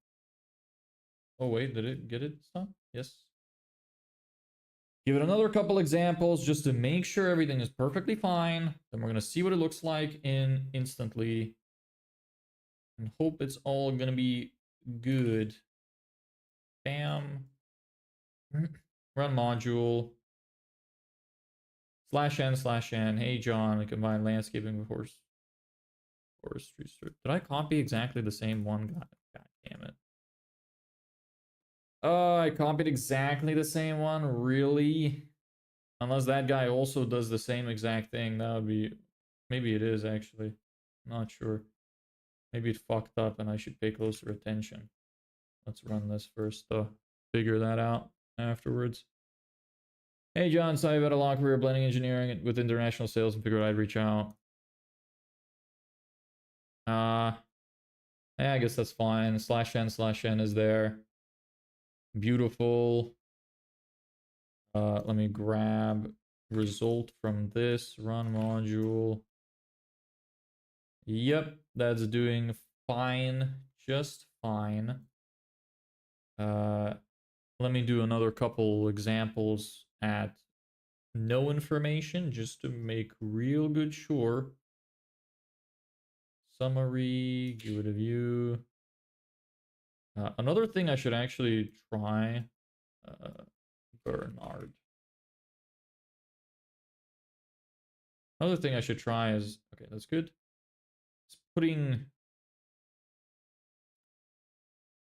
Oh, wait, did it get it stuff? Yes. Give it another couple examples just to make sure everything is perfectly fine. Then we're going to see what it looks like in instantly. And hope it's all going to be good. Bam. Run module. /n/n. Hey, John, we combine landscaping with forestry. Did I copy exactly the same one? God damn it. Oh, I copied exactly the same one? Really? Unless that guy also does the same exact thing, that would be... Maybe it is, actually. Not sure. Maybe it fucked up and I should pay closer attention. Let's run this first, though. Figure that out afterwards. Hey, John, sorry about a long career blending engineering with international sales and figured I'd reach out. Yeah, I guess that's fine. /n/n is there. Beautiful. Let me grab result from this. Run module. Yep, that's doing fine. Just fine. Let me do another couple examples at no information just to make real good sure. Summary, give it a view. Another thing I should actually try, Bernard. Another thing I should try is, okay, that's good. It's putting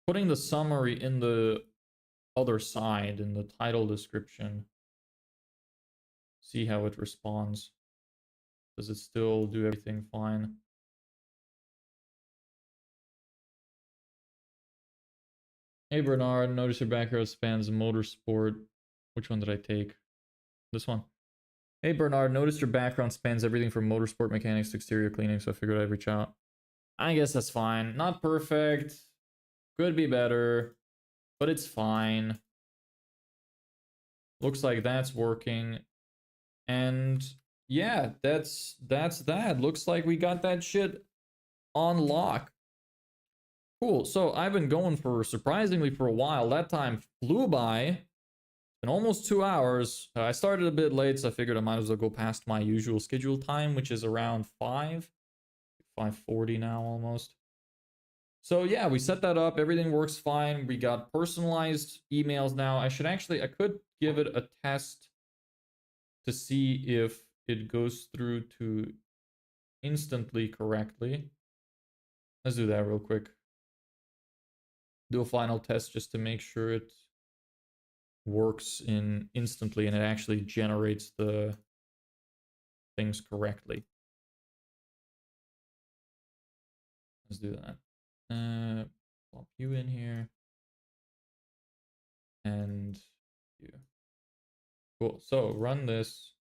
the summary in the other side in the title description. See how it responds. Does it still do everything fine? Hey Bernard, notice your background spans motorsport. Which one did I take? This one. Hey Bernard, notice your background spans everything from motorsport mechanics to exterior cleaning, so I figured I'd reach out. I guess that's fine. Not perfect. Could be better, but it's fine. Looks like that's working. And yeah, that's that. Looks like we got that shit on lock. Cool. So I've been going for surprisingly for a while. That time flew by. In almost 2 hours. I started a bit late, so I figured I might as well go past my usual schedule time, which is around 5:40 now almost. So yeah, we set that up. Everything works fine. We got personalized emails now. I could give it a test to see if it goes through to instantly correctly. Let's do that real quick. Do a final test just to make sure it works in instantly and it actually generates the things correctly. Let's do that. Plop you in here. And you. Cool. So run this.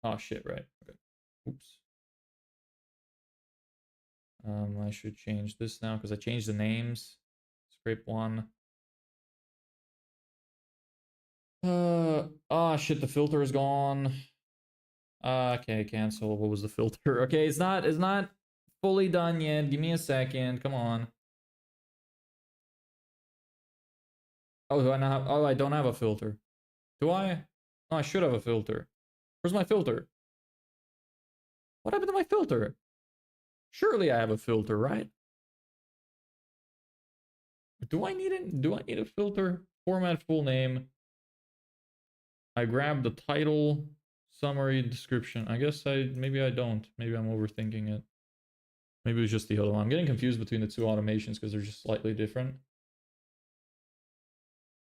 Oh shit, right. Okay. Oops. I should change this now because I changed the names. Scrape one. Shit, the filter is gone. Okay, cancel. What was the filter? Okay, it's not fully done yet. Give me a second. Come on. Oh, do I not have, oh, I don't have a filter. Do I? Oh, I should have a filter. Where's my filter? What happened to my filter? Surely I have a filter, right? Do I need a filter? Format full name. I grabbed the title, summary, description. I guess maybe I don't. Maybe I'm overthinking it. Maybe it was just the other one. I'm getting confused between the two automations because they're just slightly different.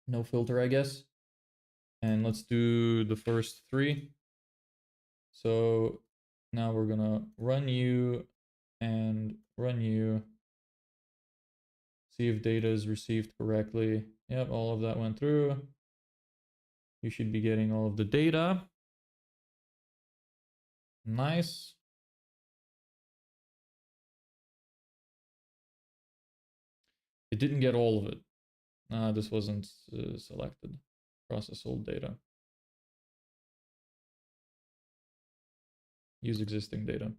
No filter, I guess. And let's do the first three. So now we're gonna run you and run you. See if data is received correctly. Yep, all of that went through. You should be getting all of the data. Nice. It didn't get all of it. This wasn't selected. Process old data. Use existing data.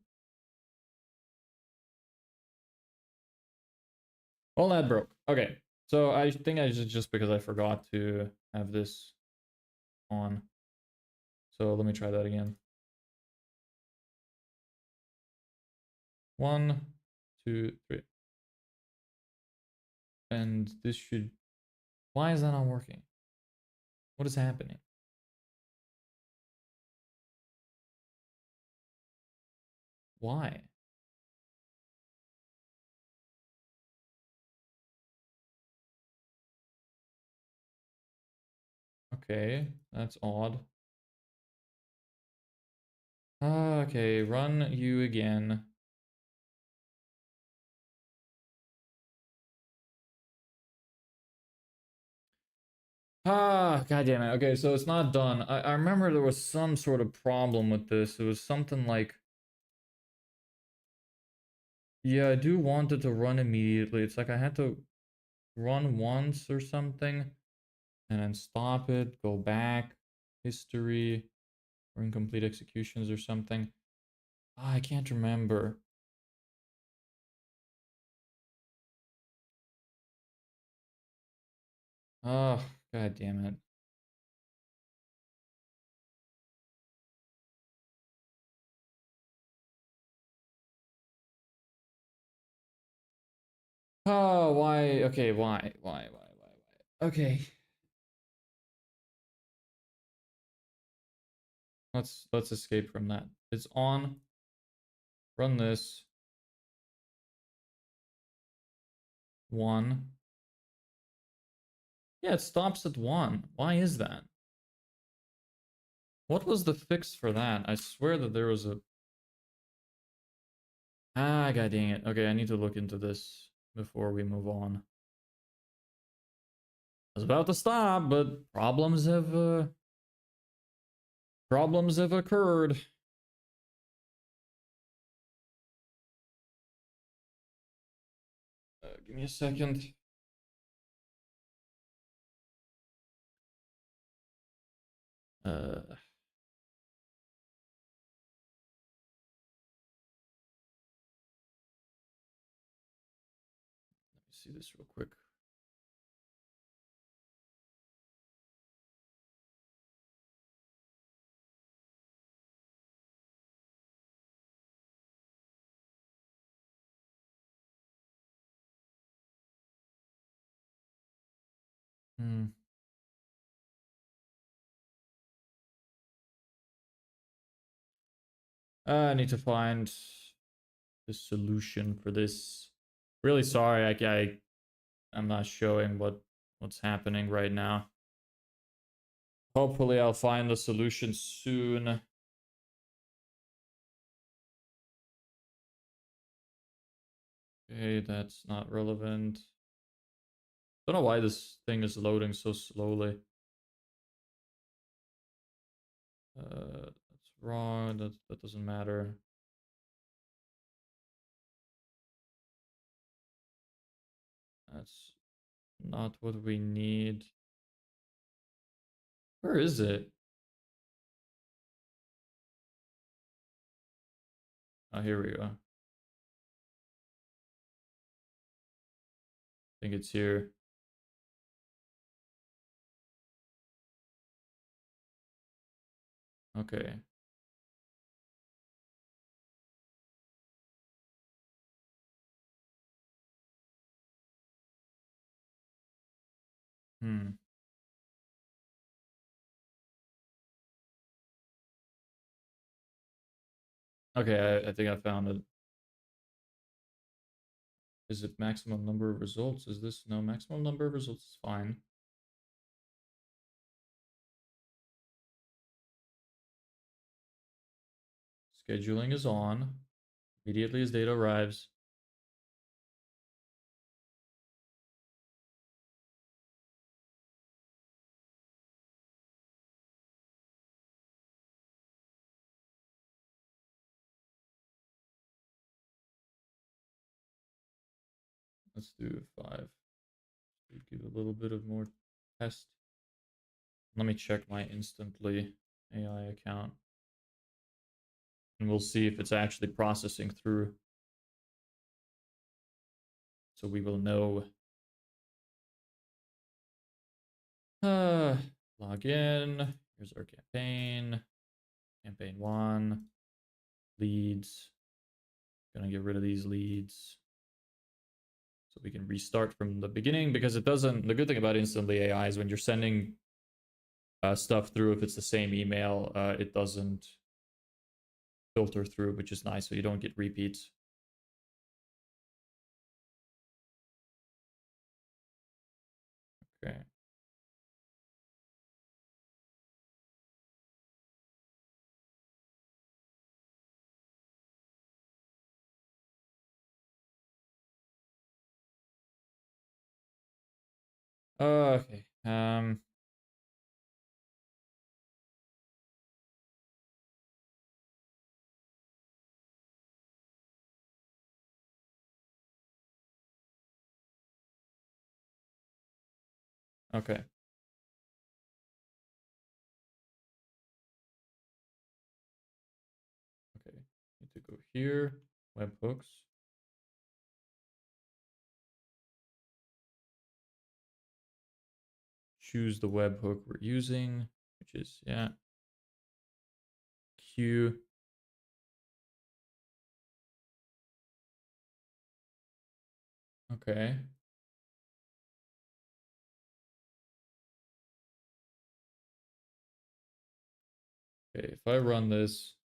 Well, that broke. Okay, so I think I just because I forgot to have this on. So let me try that again. 1, 2, 3. And this should... Why is that not working? What is happening? Why? Okay, that's odd. Okay, run you again. God damn it. Okay, so it's not done. I remember there was some sort of problem with this. It was something like... Yeah, I do want it to run immediately. It's like I had to run once or something. And then stop it, go back, history, or incomplete executions or something. I can't remember. Oh, god damn it. Oh, why? Okay, why? Okay. Let's escape from that. It's on. Run this. 1. Yeah, it stops at 1. Why is that? What was the fix for that? I swear that there was a... god dang it. Okay, I need to look into this before we move on. I was about to stop, but problems have occurred. Give me a second. Let me see this real quick. Hmm. I need to find the solution for this. Really sorry, I'm not showing what's happening right now. Hopefully I'll find the solution soon. Okay, that's not relevant. Don't know why this thing is loading so slowly. That's wrong. That doesn't matter. That's not what we need. Where is it? Oh, here we go. I think it's here. Okay. Hmm. Okay, I think I found it. Is it maximum number of results? Is this no maximum number of results is fine. Scheduling is on. Immediately as data arrives. Let's do 5. Give a little bit of more test. Let me check my instantly AI account. And we'll see if it's actually processing through. So we will know. Log in. Here's our campaign. Campaign 1. Leads. Gonna get rid of these leads. So we can restart from the beginning because it doesn't. The good thing about instantly AI is when you're sending stuff through, if it's the same email, it doesn't filter through, which is nice, so you don't get repeats. Okay. Okay. Okay. Okay. Need to go here. Webhooks. Choose the webhook we're using, which is Q. Okay. Okay, if I run this,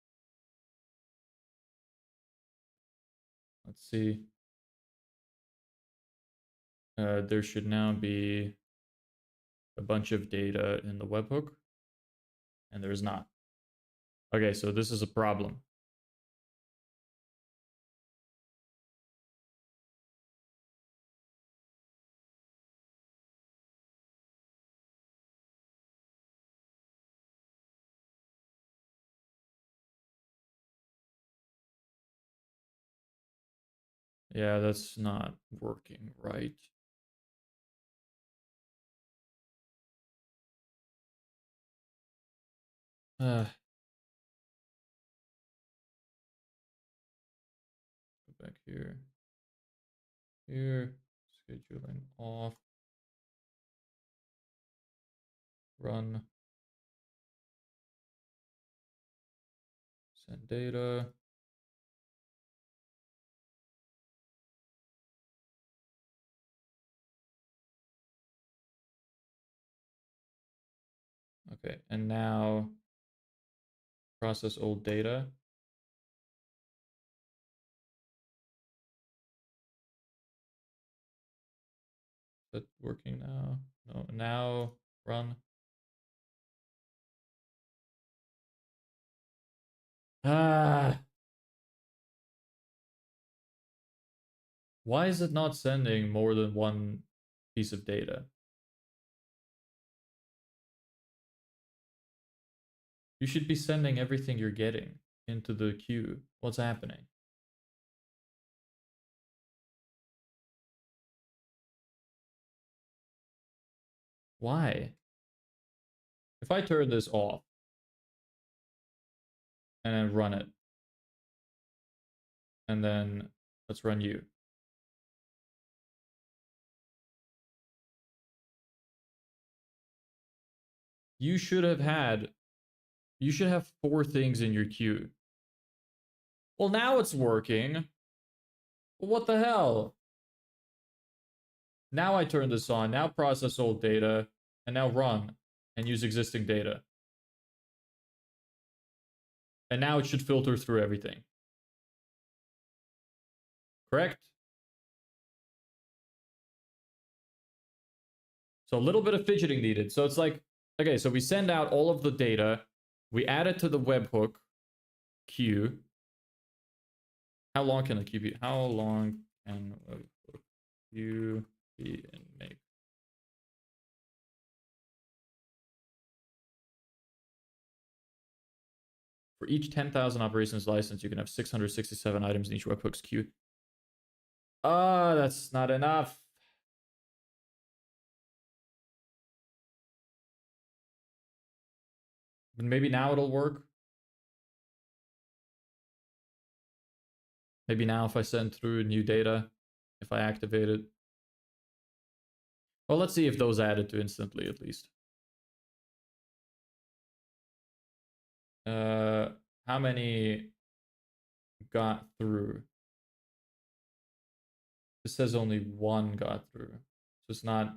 let's see. There should now be a bunch of data in the webhook, and there's not. Okay, so this is a problem. Yeah, that's not working right. Go back here. Here. Scheduling off. Run. Send data. Okay, and now process old data. Is that working now? No, now run. Ah, why is it not sending more than one piece of data? You should be sending everything you're getting into the queue. What's happening? Why? If I turn this off and then run it, and then let's run you. You should have 4 things in your queue. Well, now it's working. What the hell? Now I turn this on. Now process old data. And now run. And use existing data. And now it should filter through everything. Correct? So a little bit of fidgeting needed. So it's like, okay, so we send out all of the data. We add it to the webhook queue. How long can the queue be? How long can a queue be in make? For each 10,000 operations license, you can have 667 items in each webhook's queue. That's not enough. But maybe now it'll work. Maybe now if I send through new data, if I activate it. Well, let's see if those added to instantly at least. How many got through? This says only 1 got through. So it's not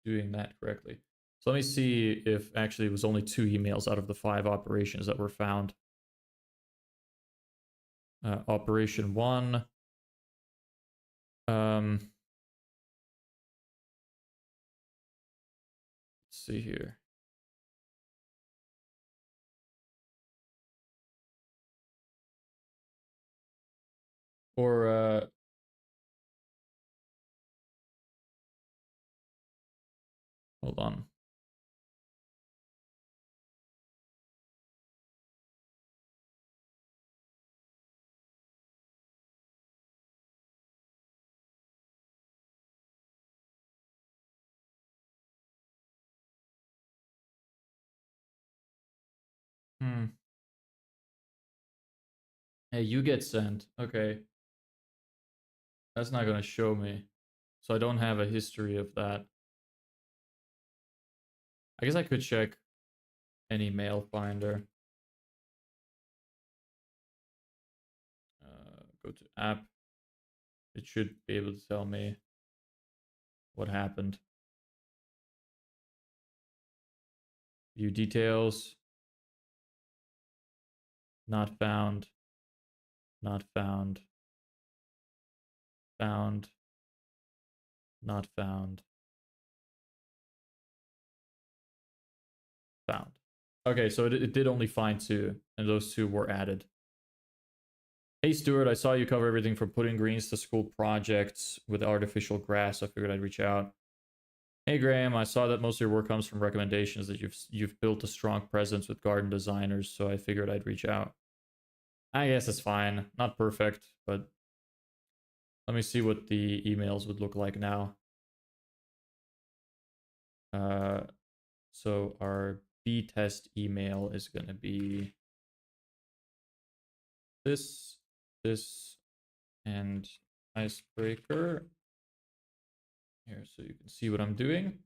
doing that correctly. So let me see if actually it was only 2 emails out of the 5 operations that were found. Operation 1. Let's see here. Or hold on. Hey, you get sent. Okay. That's not going to show me. So I don't have a history of that. I guess I could check any mail finder. Go to app. It should be able to tell me what happened. View details. Not found. Not found. Found. Not found. Found. Okay, so it did only find 2, and those 2 were added. Hey Stuart, I saw you cover everything from putting greens to school projects with artificial grass. I figured I'd reach out. Hey Graham, I saw that most of your work comes from recommendations that you've built a strong presence with garden designers, so I figured I'd reach out. I guess it's fine. Not perfect, but let me see what the emails would look like now. So our the test email is going to be this, and icebreaker. Here, so you can see what I'm doing.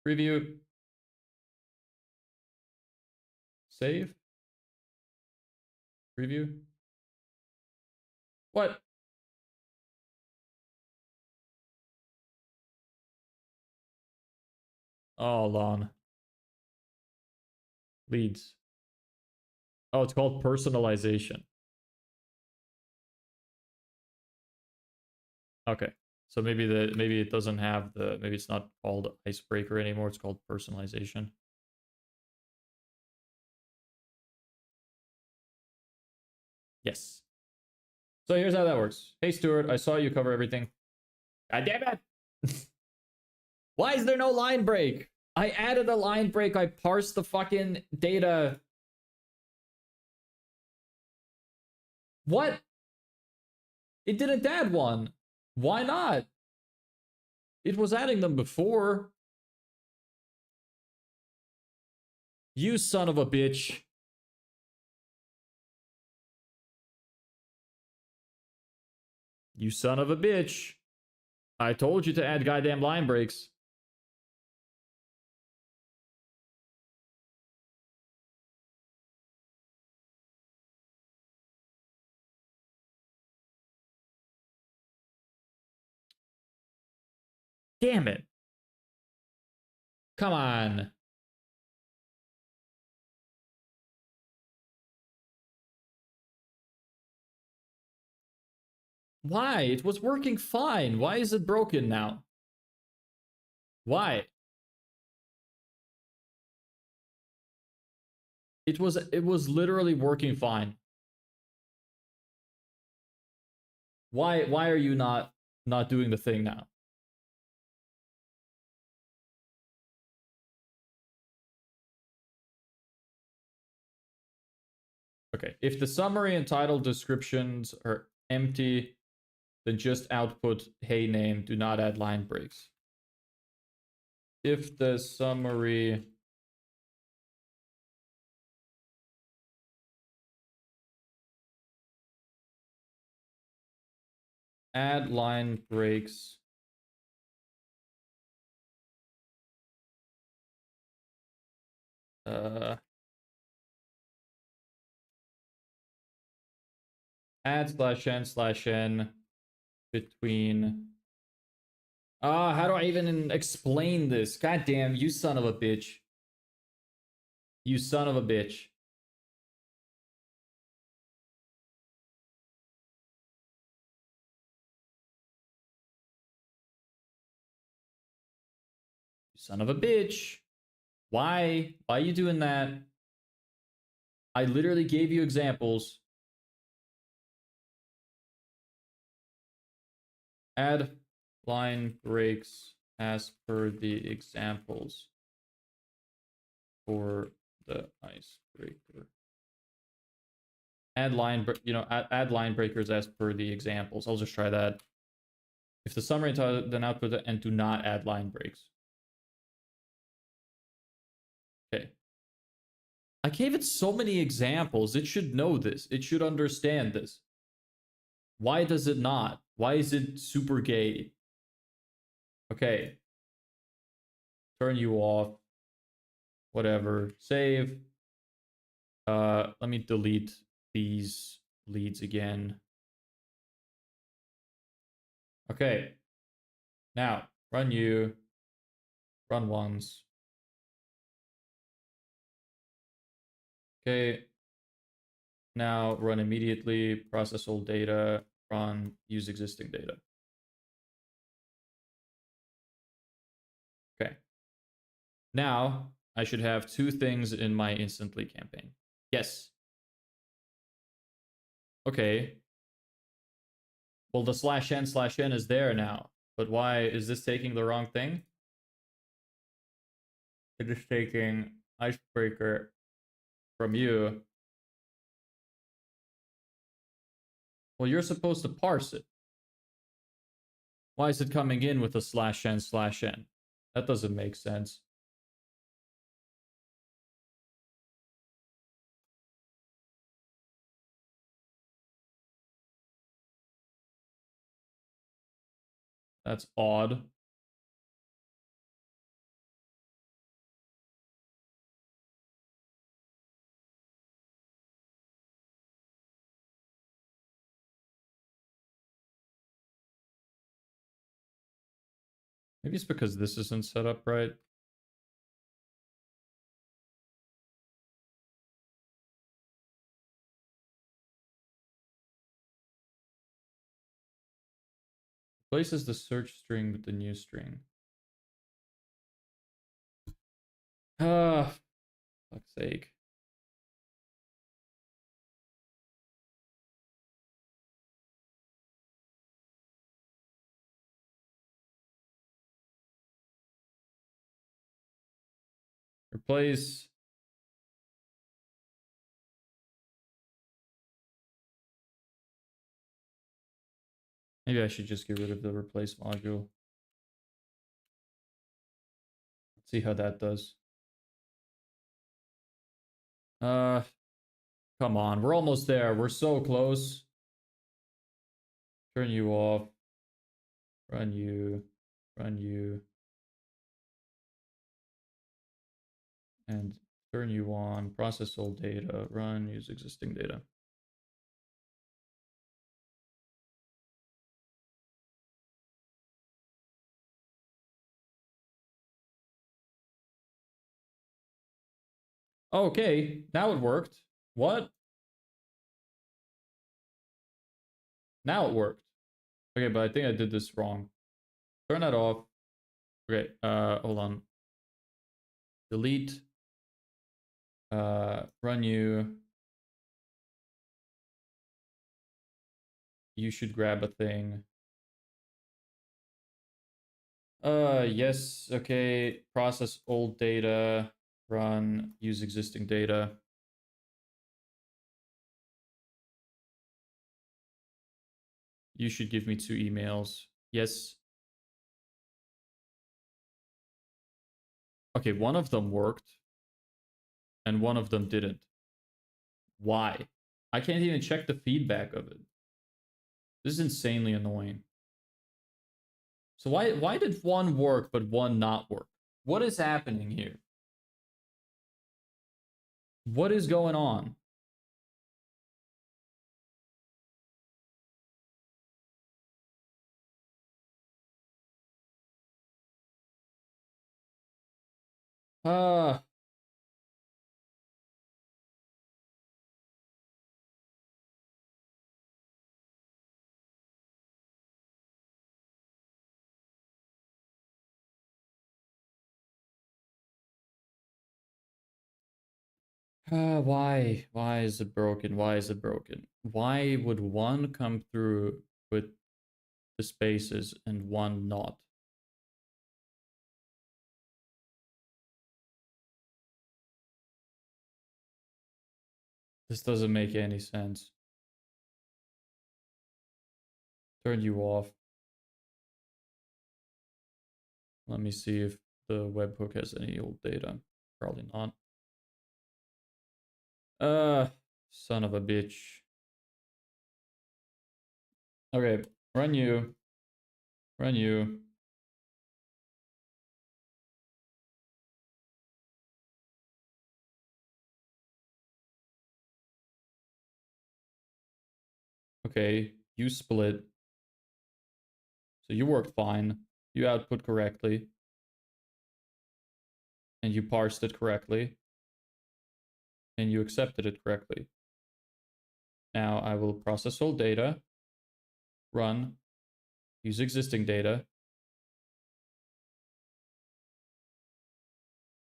Preview. Save. Preview. What? Oh, hold on. Leads. Oh, it's called personalization. Okay. So maybe it doesn't have the, maybe it's not called icebreaker anymore. It's called personalization. Yes. So here's how that works. Hey, Stuart, I saw you cover everything. God damn it. Why is there no line break? I added a line break. I parsed the fucking data. What? It didn't add one. Why not? It was adding them before. You son of a bitch. You son of a bitch. I told you to add goddamn line breaks. Damn it. Come on. Why? It was working fine. Why is it broken now? Why? It was literally working fine. Why are you not doing the thing now? Okay, if the summary and title descriptions are empty, then just output hey name, do not add line breaks. If the summary add line breaks add /n/n between how do I even explain this? God damn, you son of a bitch. You son of a bitch. You son of a bitch. Why? Why are you doing that? I literally gave you examples. Add line breaks as per the examples for the icebreaker. Add line breakers as per the examples. I'll just try that. If the summary then output and do not add line breaks. Okay. I gave it so many examples. It should know this. It should understand this. Why does it not? Why is it super gay? Okay. Turn you off. Whatever. Save. Let me delete these leads again. Okay. Now, run you. Run once. Okay. Now run immediately. Process all data. Run. Use existing data. Okay. Now, I should have two things in my instantly campaign. Yes. Okay. Well, the /n/n is there now. But why is this taking the wrong thing? It is taking icebreaker from you. Well, you're supposed to parse it. Why is it coming in with a /n/n? That doesn't make sense. That's odd. Maybe it's because this isn't set up right. Replaces the search string with the new string. Ah, fuck's sake. Replace. Maybe I should just get rid of the replace module. Let's see how that does. Come on, we're almost there. We're so close. Turn you off. Run you. Run you. And turn you on. Process old data. Run. Use existing data. Okay, now it worked. What? Now it worked. Okay, but I think I did this wrong. Turn that off. Okay, hold on. Delete. Run you. You should grab a thing. Yes, okay. Process old data. Run. Use existing data. You should give me 2 emails. Yes. Okay, one of them worked. And one of them didn't. Why? I can't even check the feedback of it. This is insanely annoying. So why did one work but one not work? What is happening here? What is going on? Uh why? Why is it broken? Why is it broken? Why would one come through with the spaces and one not? This doesn't make any sense. Turn you off. Let me see if the webhook has any old data. Probably not. Son of a bitch. Okay, run you. Run you. Okay, you split. So you worked fine. You output correctly. And you parsed it correctly. And you accepted it correctly. Now I will process all data. Run. Use existing data.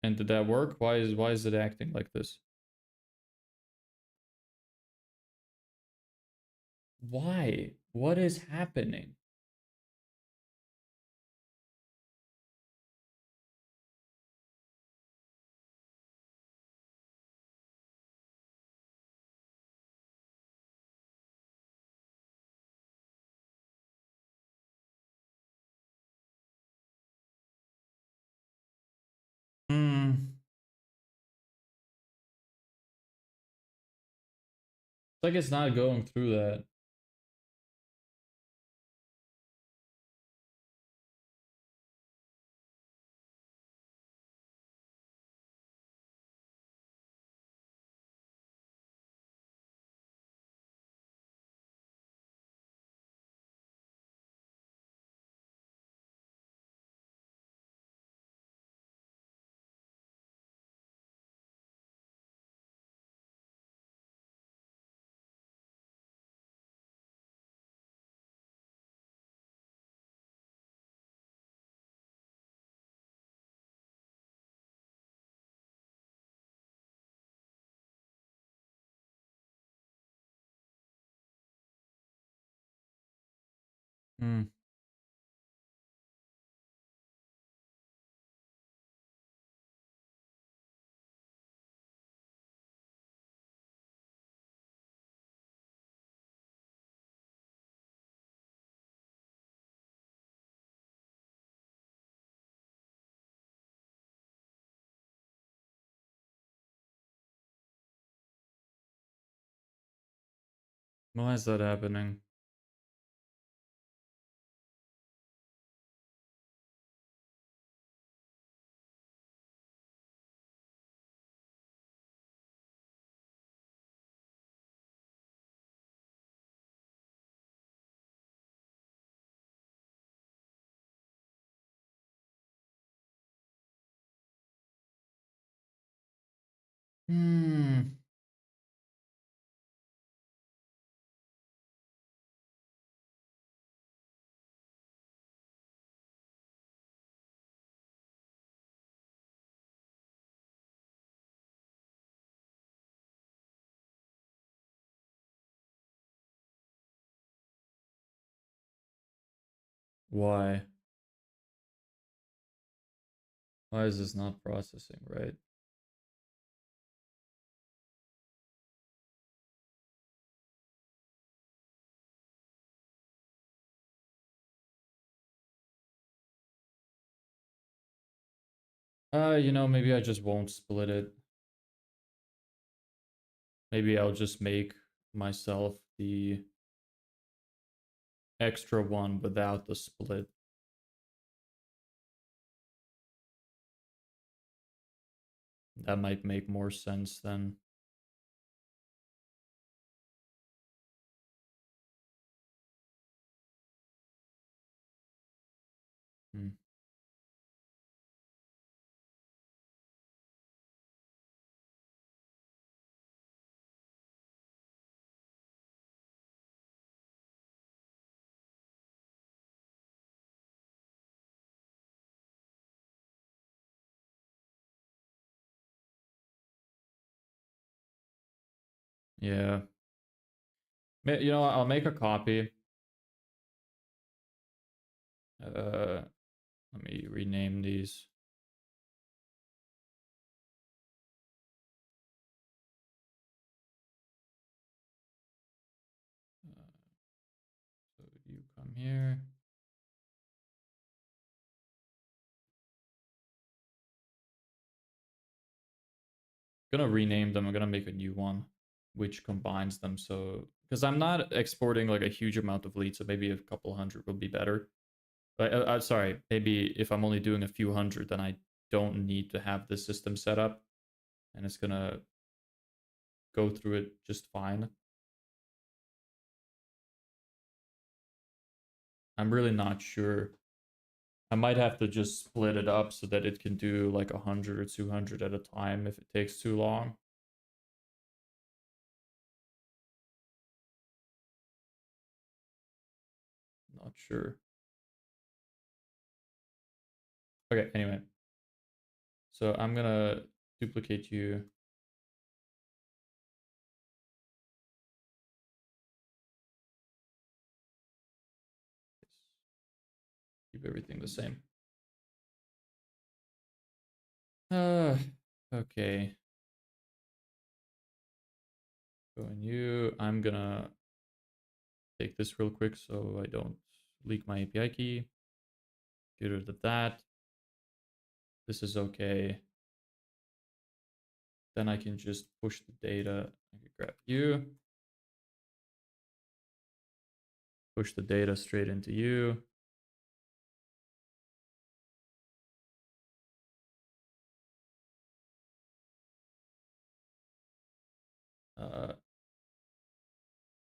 And did that work? Why is it acting like this? Why? What is happening? Hmm. It's like it's not going through that. Hmm. Why is that happening? Hmm. Why? Why is this not processing, right? Maybe I just won't split it. Maybe I'll just make myself the extra one without the split. That might make more sense then. Hmm. Yeah. I'll make a copy. Let me rename these. So you come here. Gonna rename them. I'm gonna make a new one, which combines them. So because I'm not exporting like a huge amount of leads, so maybe a couple hundred would be better. But sorry, maybe if I'm only doing a few hundred, then I don't need to have the system set up, and it's gonna go through it just fine. I'm really not sure. I might have to just split it up so that it can do like 100 or 200 at a time if it takes too long. Not sure. Okay, anyway. So I'm gonna duplicate you. Keep everything the same. Okay. Go in you. I'm gonna take this real quick so I don't leak my API key. Get rid of that. This is okay. Then I can just push the data. I can grab you. Push the data straight into you.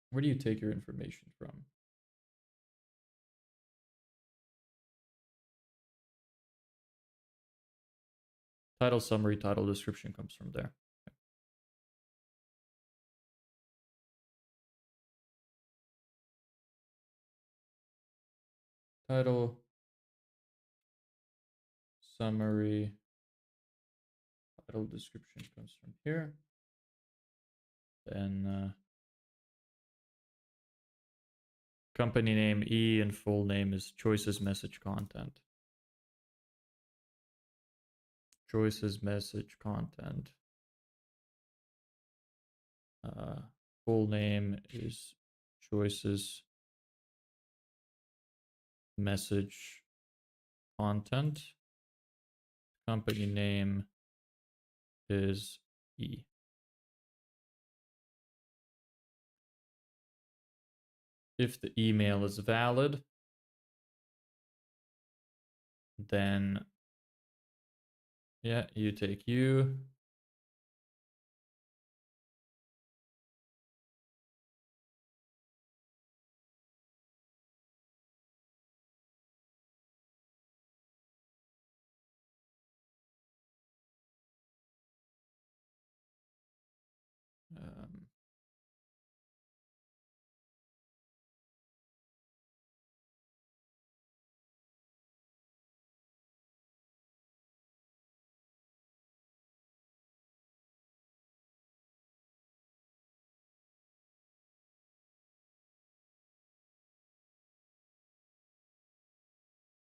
Where do you take your information from? Title, summary, title, description comes from there. Title, summary, title, description comes from here. Then Company name E and full name is choices message content. Choices message content. Full name is choices message content. Company name is E. If the email is valid, then yeah, you take you.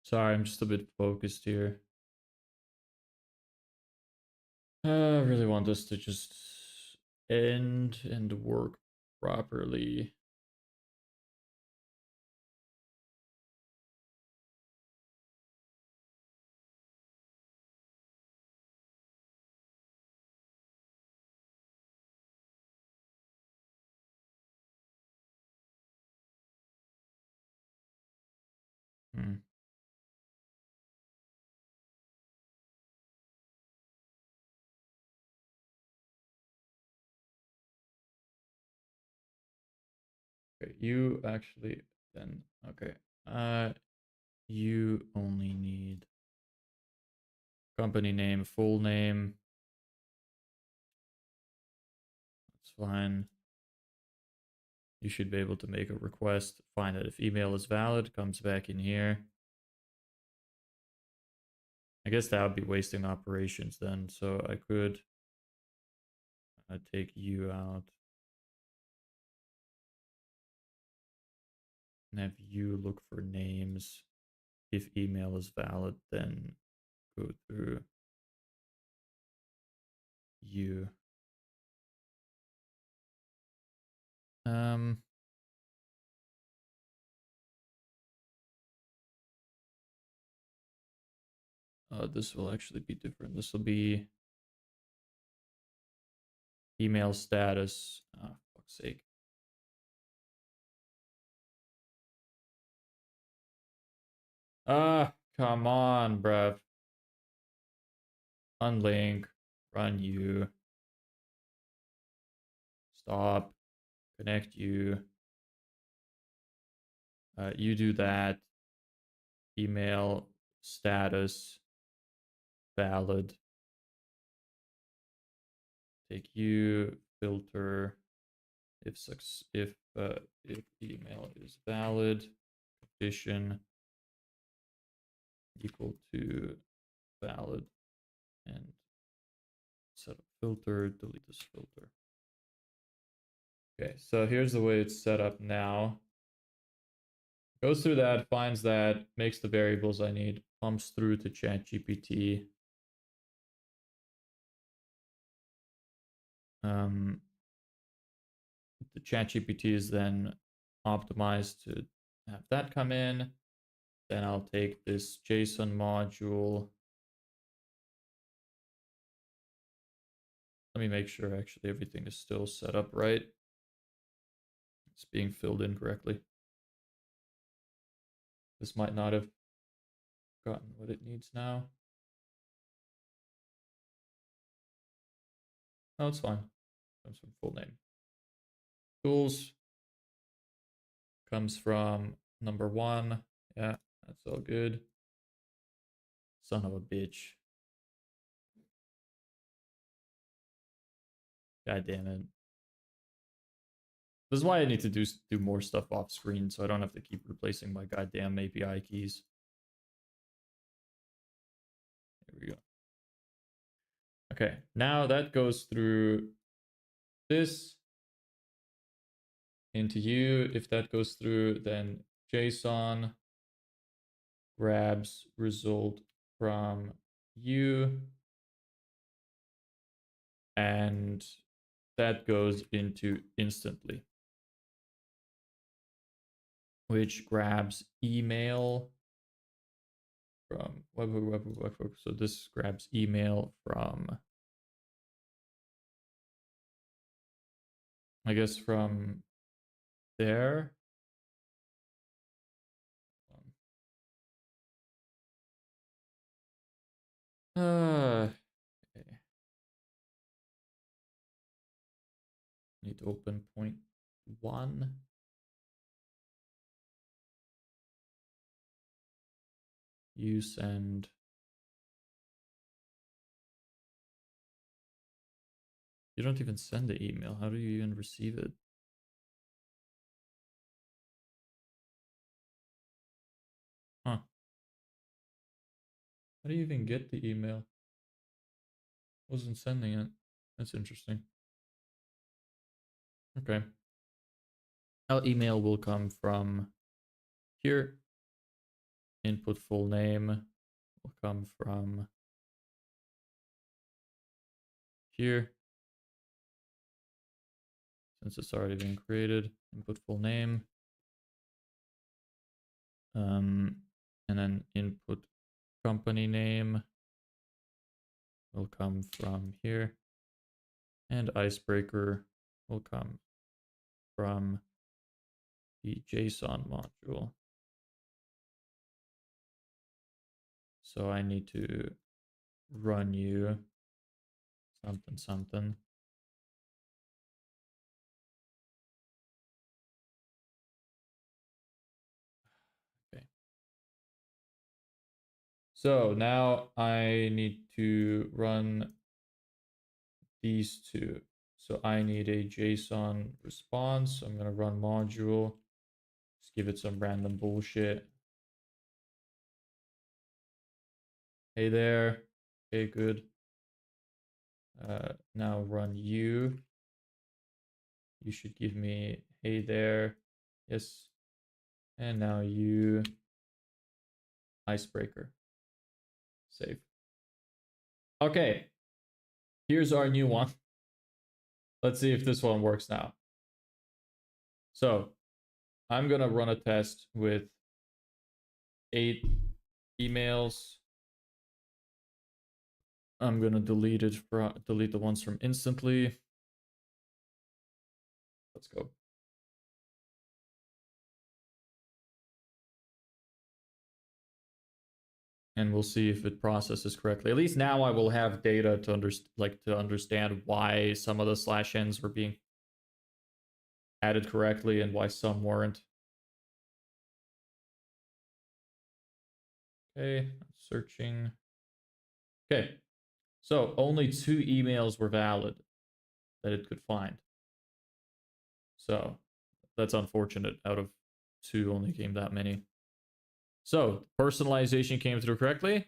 Sorry, I'm just a bit focused here. I really want this to just end and work properly. Hmm. Okay, you actually then okay. You only need company name, full name. That's fine. You should be able to make a request, find that if email is valid, comes back in here. I guess that would be wasting operations then. So I could take you out and have you look for names. If email is valid, then go through you. This will actually be different. This will be email status. Oh, fuck's sake. Come on, bruv. Unlink. Run you. Stop. Connect you. You do that. Email status valid. Take you. Filter. If email is valid, condition equal to valid, and set a filter. Delete this filter. Okay, so here's the way it's set up now. Goes through that, finds that, makes the variables I need, pumps through to ChatGPT. The ChatGPT is then optimized to have that come in. Then I'll take this JSON module. Let me make sure actually everything is still set up right. It's being filled in correctly. This might not have gotten what it needs now. No, it's fine. Comes from full name. Tools comes from number 1. Yeah, that's all good. Son of a bitch. God damn it. This is why I need to do more stuff off screen so I don't have to keep replacing my goddamn API keys. There we go. Okay, now that goes through this into you. If that goes through, then JSON grabs result from you, and that goes into instantly, which grabs email from webhook. So this grabs email from, I guess, from there. Okay. Need to open point 1. You send. You don't even send the email. How do you even receive it? Huh. How do you even get the email? Wasn't sending it. That's interesting. Okay. Our email will come from here. Input full name will come from here. Since it's already been created, input full name. And then input company name will come from here. And icebreaker will come from the JSON module. So I need to run you something. Okay. So now I need to run these two. So I need a JSON response. So I'm going to run module. Just give it some random bullshit. Hey there. Okay, good. Now run you. You should give me hey there. Yes. And now you icebreaker. Save. Okay. Here's our new one. Let's see if this one works now. So I'm going to run a test with 8 emails. I'm going to delete the ones from instantly. Let's go. And we'll see if it processes correctly. At least now I will have data to understand why some of the /n's were being added correctly and why some weren't. Okay, searching. Okay, so only 2 emails were valid that it could find. So that's unfortunate. Out of 2 only came that many. So personalization came through correctly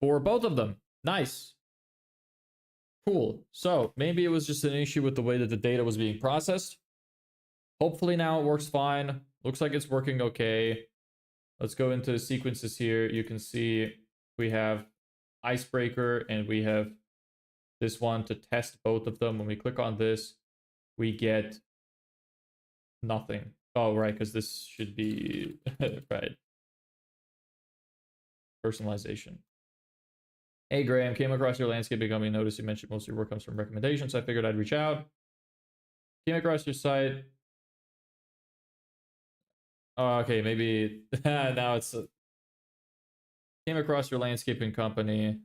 for both of them. Nice. Cool. So maybe it was just an issue with the way that the data was being processed. Hopefully now it works fine. Looks like it's working okay. Let's go into sequences here. You can see we have icebreaker and we have this one to test both of them. When we click on this, we get nothing. Oh, right, because this should be right. Personalization. Hey, Graham, came across your landscaping company. Noticed you mentioned most of your work comes from recommendations. So I figured I'd reach out. Came across your site. Oh, okay, maybe now it's came across your landscaping company.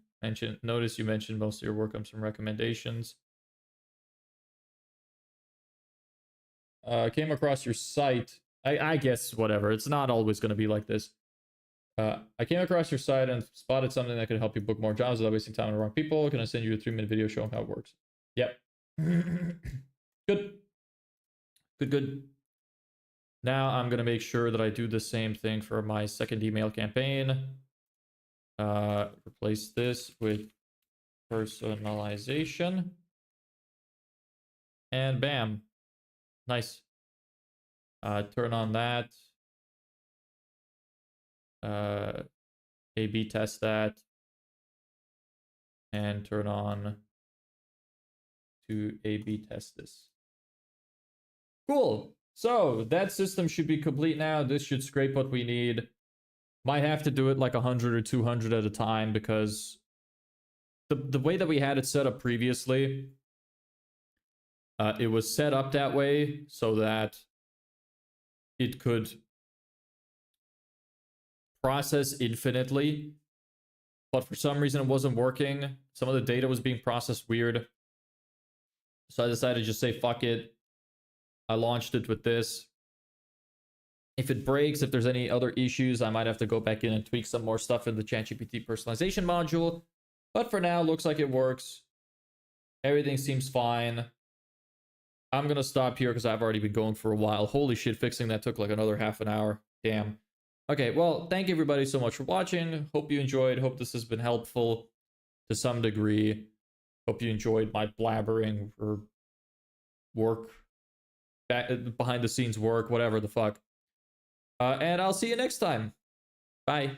Notice you mentioned most of your work comes from recommendations. Came across your site. I guess whatever. It's not always going to be like this. I came across your site and spotted something that could help you book more jobs without wasting time on the wrong people. Can I send you a 3-minute video showing how it works? Yep. Good. Good. Now I'm going to make sure that I do the same thing for my second email campaign. Replace this with personalization. And bam. Nice. Turn on that. A/B test that. And turn on to A/B test this. Cool. So that system should be complete now. This should scrape what we need. Might have to do it like 100 or 200 at a time because the way that we had it set up previously, it was set up that way so that it could process infinitely. But for some reason it wasn't working. Some of the data was being processed weird. So I decided to just say, fuck it. I launched it with this. If it breaks, if there's any other issues, I might have to go back in and tweak some more stuff in the ChatGPT personalization module. But for now, looks like it works. Everything seems fine. I'm going to stop here because I've already been going for a while. Holy shit, fixing that took like another half an hour. Damn. Okay, well, thank you everybody so much for watching. Hope you enjoyed. Hope this has been helpful to some degree. Hope you enjoyed my blabbering or work, behind the scenes work, whatever the fuck. And I'll see you next time. Bye.